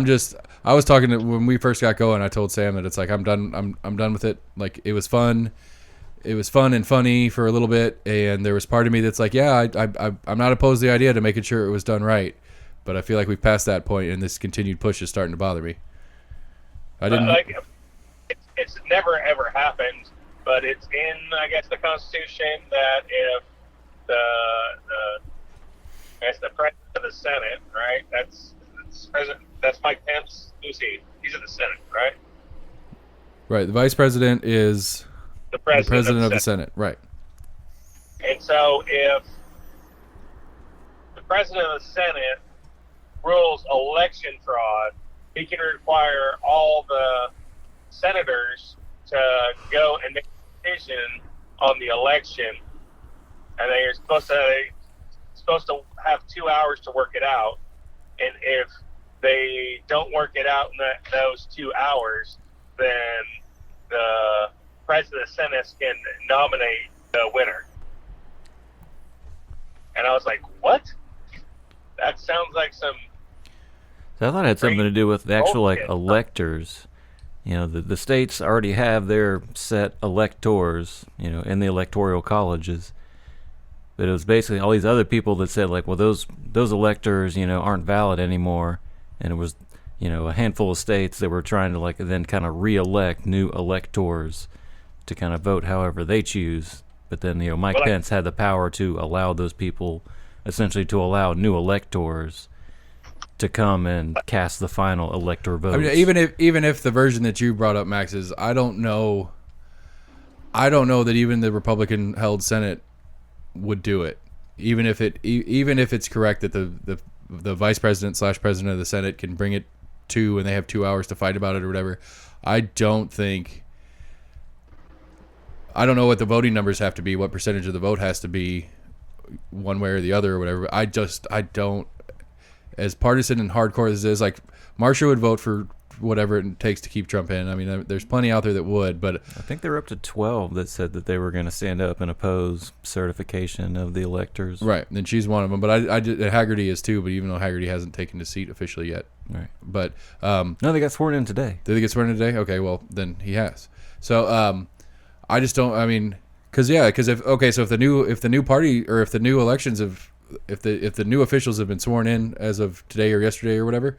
was talking to, when we first got going, I told Sam that it's like, I'm done with it. Like, it was fun. It was fun and funny for a little bit, and there was part of me that's like, yeah, I'm not opposed to the idea to making sure it was done right, but I feel like we've passed that point, and this continued push is starting to bother me. It's never ever happened, but it's in, I guess, the Constitution that if the president of the Senate, right? That's Mike Pence. Who's he? He's in the Senate, right? Right. The vice president is the president of the Senate. Right. And so if the president of the Senate rules election fraud, he can require all the senators to go and make a decision on the election, and they're supposed to have 2 hours to work it out. And if they don't work it out in those 2 hours, then the president of the Senate can nominate the winner. And I was like, what? That sounds like some... So I thought it had something to do with the actual electors. You know, the states already have their set electors, in the electoral colleges. But it was basically all these other people that said, like, well, those electors, aren't valid anymore. And it was, a handful of states that were trying to, like, then kind of re-elect new electors to kind of vote however they choose. But then, Mike Pence had the power to allow those people, essentially to allow new electors to come and cast the final elector votes. I mean, even if the version that you brought up, Max, is I don't know that even the Republican-held Senate would do it. Even if it's correct that the vice president / president of the Senate can bring it to, and they have 2 hours to fight about it or whatever. I don't know what the voting numbers have to be, what percentage of the vote has to be one way or the other or whatever. I don't, as partisan and hardcore as it is, like, Marsha would vote for whatever it takes to keep Trump in. I mean, there's plenty out there that would, but I think there were up to 12 that said that they were going to stand up and oppose certification of the electors. Right, and she's one of them. But Haggerty is too. But even though Haggerty hasn't taken his seat officially yet, right? But no, they got sworn in today. Did they get sworn in today? Okay, well then he has. So I just don't. I mean, because if the new party or if the new elections have if the new officials have been sworn in as of today or yesterday or whatever.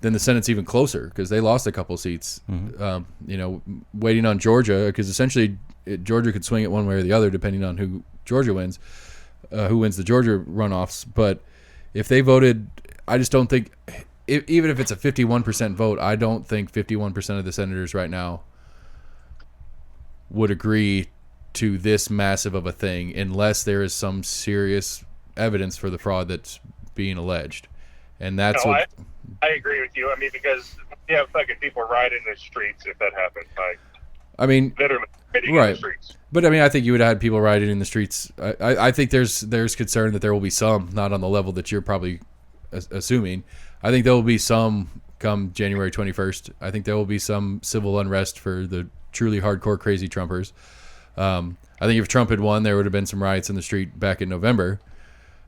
Then the Senate's even closer because they lost a couple seats. Mm-hmm. Waiting on Georgia, because essentially Georgia could swing it one way or the other depending on who Georgia wins, who wins the Georgia runoffs. But if they voted, I just don't think, even if it's a 51% vote, I don't think 51% of the senators right now would agree to this massive of a thing unless there is some serious evidence for the fraud that's being alleged. And that's No, what I agree with you. I mean, because you have fucking people riding the streets if that happens. Like, I mean, literally riding in right. the streets. But I mean, I think you would have had people riding in the streets. I think there's concern that there will be some, not on the level that you're probably assuming. I think there will be some come January 21st. I think there will be some civil unrest for the truly hardcore crazy Trumpers. I think if Trump had won, there would have been some riots in the street back in November.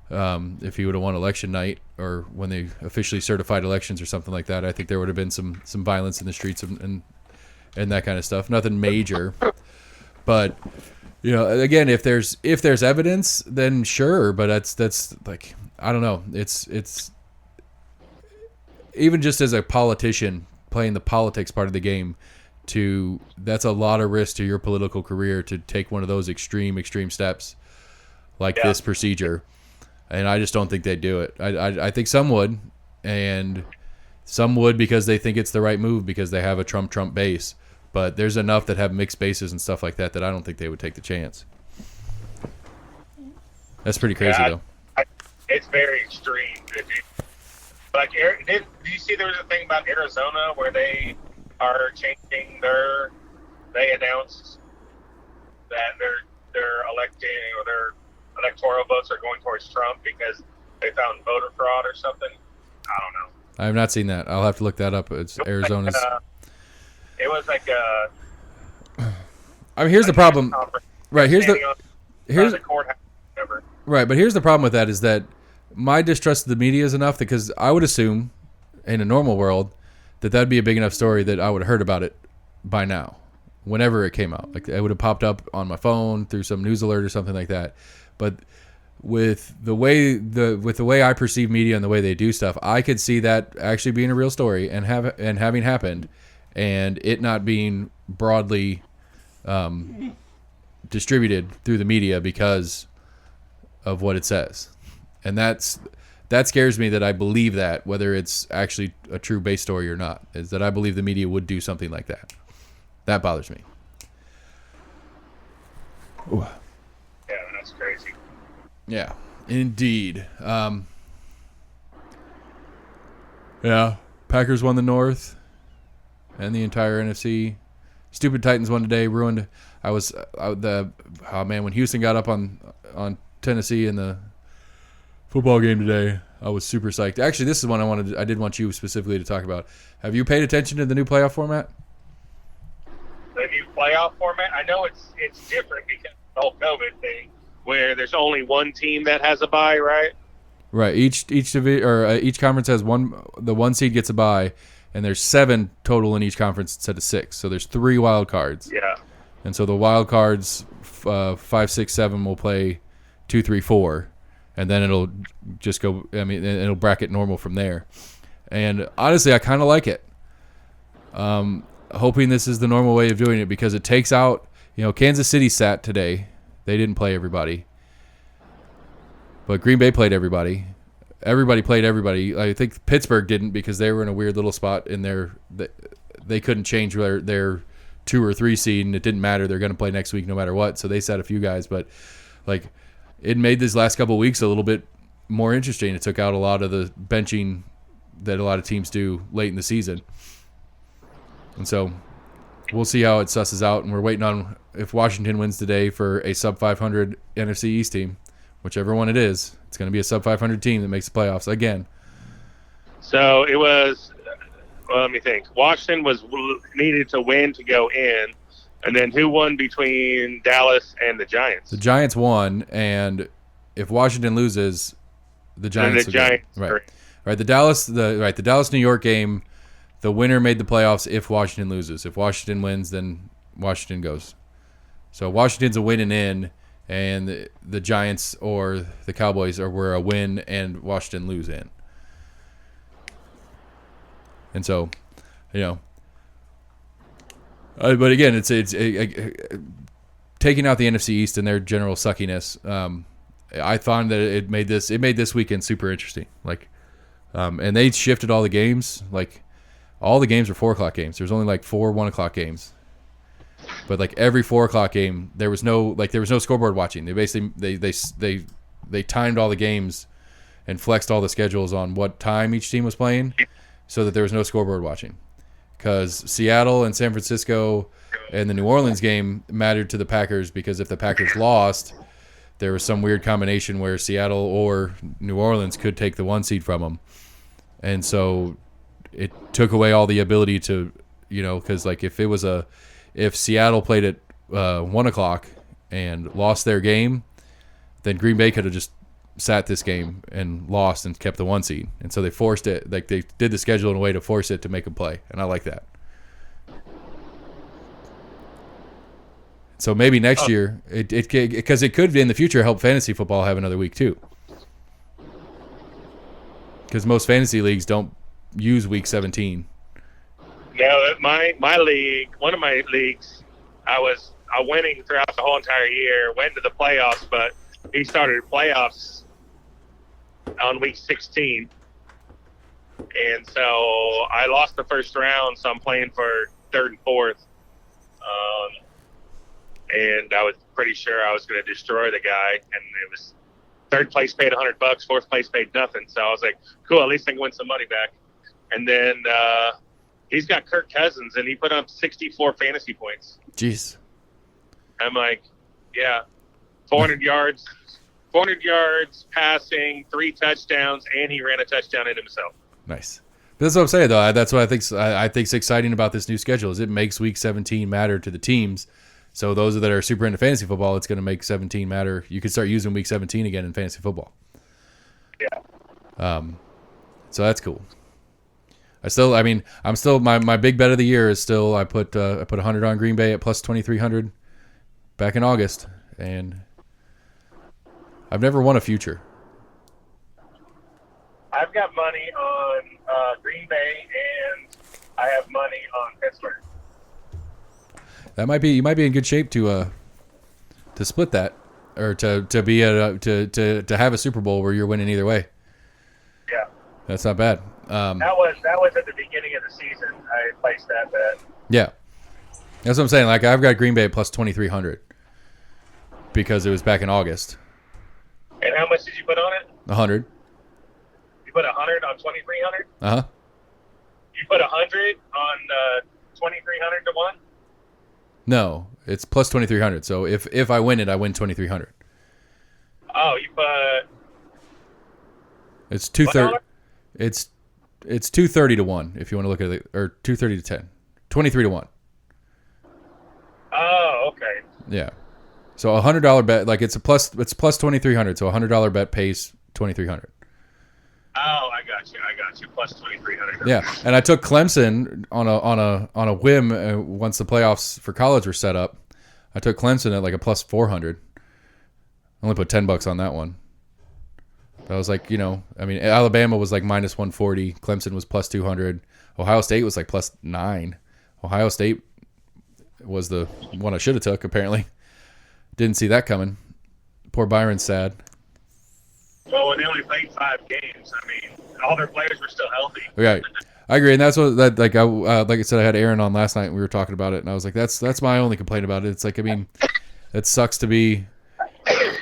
If he would have won election night or when they officially certified elections or something like that, I think there would have been some violence in the streets and that kind of stuff. Nothing major, but you know, again, if there's evidence, then sure. But that's like, I don't know. It's even just as a politician playing the politics part of the game, that's a lot of risk to your political career to take one of those extreme steps like this procedure. And I just don't think they'd do it. I think some would, and some would because they think it's the right move because they have a Trump base. But there's enough that have mixed bases and stuff like that I don't think they would take the chance. That's pretty crazy, though. It's very extreme. Like, did you see there was a thing about Arizona where they are changing they announced that their electing or their electoral votes are going towards Trump because they found voter fraud or something? I don't know. I have not seen that. I'll have to look that up. It's Arizona's. It was like a. I mean, here's the problem. Right, here's the courthouse. Right, but here's the problem with that is that my distrust of the media is enough because I would assume in a normal world that'd be a big enough story that I would have heard about it by now, whenever it came out. Like, it would have popped up on my phone through some news alert or something like that. But with the way I perceive media and the way they do stuff, I could see that actually being a real story and having happened, and it not being broadly distributed through the media because of what it says. And that scares me, that I believe that, whether it's actually a true base story or not, is that I believe the media would do something like that. That bothers me. Ooh. Yeah, that's crazy. Yeah, indeed. Yeah, Packers won the North and the entire NFC. Stupid Titans won today, ruined. When Houston got up on Tennessee in the football game today, I was super psyched. Actually, this is one I did want you specifically to talk about. Have you paid attention to the new playoff format? The new playoff format? I know it's different because of the whole COVID thing, where there's only one team that has a bye, right? Right. Each conference has the one seed gets a bye, and there's 7 total in each conference instead of 6. So there's 3 wild cards. Yeah. And so the wild cards 5, 6, 7 will play 2, 3, 4, and then it'll just go. I mean, it'll bracket normal from there. And honestly, I kind of like it. Hoping this is the normal way of doing it because it takes out. Kansas City sat today. They didn't play everybody, but Green Bay played everybody. Everybody played everybody. I think Pittsburgh didn't because they were in a weird little spot in they couldn't change their 2 or 3 seed, and it didn't matter. They're going to play next week no matter what. So they sat a few guys, but like it made this last couple of weeks a little bit more interesting. It took out a lot of the benching that a lot of teams do late in the season, and so we'll see how it susses out. And we're waiting on if Washington wins today for a sub 500 NFC East team, whichever one it is. It's going to be a sub 500 team that makes the playoffs again. So it was. Well, let me think. Washington needed to win to go in, and then who won between Dallas and the Giants? The Giants won, and if Washington loses, the Giants. And the Giants, right. The Dallas New York game, the winner made the playoffs. If Washington loses, if Washington wins, then Washington goes. So Washington's a win and in, and the Giants or the Cowboys were a win and Washington lose in. And so, but again, it's taking out the NFC East and their general suckiness. I found that it made this weekend super interesting. Like, and they shifted all the games. Like, all the games were 4:00 games. There's only like 4 1:00 games. But like every 4:00 game, there was no scoreboard watching. They basically they timed all the games and flexed all the schedules on what time each team was playing, so that there was no scoreboard watching. Because Seattle and San Francisco and the New Orleans game mattered to the Packers, because if the Packers lost, there was some weird combination where Seattle or New Orleans could take the 1 seed from them. And so it took away all the ability to, because like if Seattle played at 1:00 and lost their game, then Green Bay could have just sat this game and lost and kept the 1 seed. And so they forced it, like they did the schedule in a way to force it to make them play. And I like that. So maybe next year, because it could in the future help fantasy football have another week too. Because most fantasy leagues don't use week 17. No, my league, one of my leagues, I was winning throughout the whole entire year, went to the playoffs, but he started playoffs on week 16. And so I lost the first round, so I'm playing for third and fourth. And I was pretty sure I was going to destroy the guy, and it was third place paid $100, fourth place paid nothing. So I was like, cool, at least I can win some money back. And then he's got Kirk Cousins, and he put up 64 fantasy points. Jeez. I'm like, yeah, 400 yards passing, 3 touchdowns, and he ran a touchdown in himself. Nice. But that's what I'm saying, though. That's what I think's exciting about this new schedule is it makes week 17 matter to the teams. So those that are super into fantasy football, it's going to make 17 matter. You can start using week 17 again in fantasy football. Yeah. So that's cool. I'm still my big bet of the year is still I put 100 on Green Bay at plus 2,300 back in August, and I've never won a future. I've got money on Green Bay, and I have money on Pittsburgh. You might be in good shape to split that, or to be to have a Super Bowl where you're winning either way. Yeah, that's not bad. That was at the beginning of the season. I placed that bet. Yeah, that's what I'm saying. Like I've got Green Bay at plus 2,300 because it was back in August. And how much did you put on it? 100. You put 100 on 2,300. You put 100 on 2,300 to 1. No, it's plus 2,300. So if I win it, I win 2,300. Oh, you put. It's 230. It's 230 to 1 if you want to look at it, or 230 to 10, 23 to 1. Oh, okay. Yeah. So $100 bet, like it's plus 2,300. So $100 bet pays 2,300. Oh, I got you. Plus 2,300. Yeah, and I took Clemson on a whim once the playoffs for college were set up. I took Clemson at like a plus 400. I only put $10 on that one. I was like, Alabama was like minus 140. Clemson was plus 200. Ohio State was like plus 9. Ohio State was the one I should have took, apparently. Didn't see that coming. Poor Byron's sad. Well, when they only played 5 games, all their players were still healthy. Right. I agree, and that's what like I said, I had Aaron on last night, and we were talking about it, and I was like, that's my only complaint about it. It's like, it sucks to be.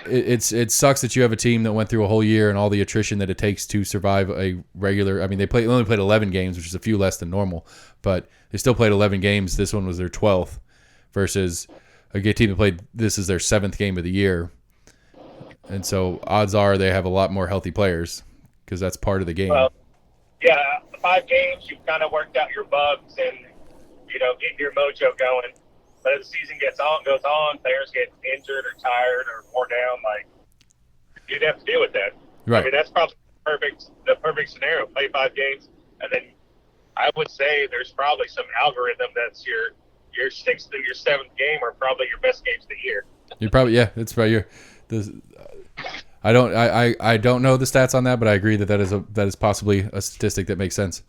It sucks that you have a team that went through a whole year and all the attrition that it takes to survive a regular. They only played 11 games, which is a few less than normal, but they still played 11 games. This one was their 12th, versus a team that played this is their 7th game of the year, and so odds are they have a lot more healthy players because that's part of the game. Well, yeah, 5 games you've kind of worked out your bugs and getting your mojo going. But as the season goes on, players get injured or tired or worn down. Like you'd have to deal with that. Right. That's probably the perfect scenario. Play 5 games, and then I would say there's probably some algorithm that's your 6th and your 7th game are probably your best games of the year. You probably it's probably I don't know the stats on that, but I agree that is possibly a statistic that makes sense.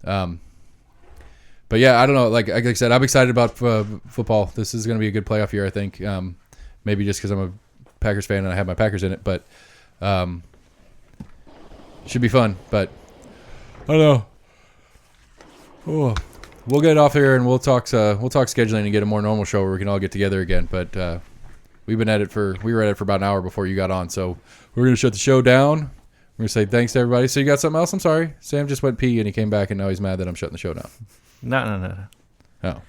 But yeah, I don't know. Like I said, I'm excited about football. This is going to be a good playoff year, I think. Maybe just because I'm a Packers fan and I have my Packers in it, but should be fun. But I don't know. Oh, we'll get off here and we'll talk scheduling and get a more normal show where we can all get together again. But we were at it for about an hour before you got on, so we're gonna shut the show down. We're gonna say thanks to everybody. So you got something else? I'm sorry, Sam just went pee and he came back and now he's mad that I'm shutting the show down. No. Oh,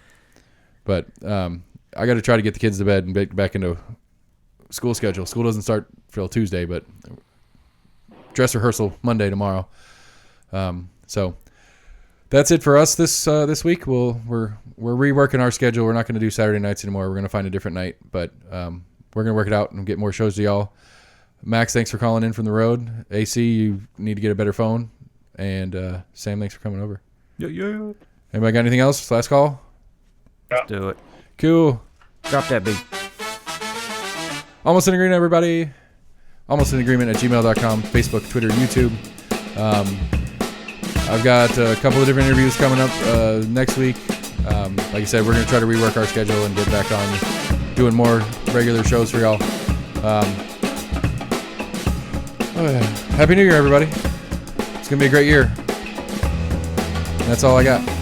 but I got to try to get the kids to bed and get back into school schedule. School doesn't start till Tuesday, but dress rehearsal Monday tomorrow. So that's it for us this week. We're reworking our schedule. We're not going to do Saturday nights anymore. We're going to find a different night, but we're going to work it out and get more shows to y'all. Max, thanks for calling in from the road. AC, you need to get a better phone, and Sam, thanks for coming over. Yeah. Anybody got anything else? Last call. Let's do it. Cool. Drop that beat. Almost in agreement, everybody. Almost in agreement at gmail.com, Facebook, Twitter, YouTube. I've got a couple of different interviews coming up next week. Like I said, we're going to try to rework our schedule and get back on doing more regular shows for y'all. Happy New Year, everybody. It's going to be a great year. And that's all I got.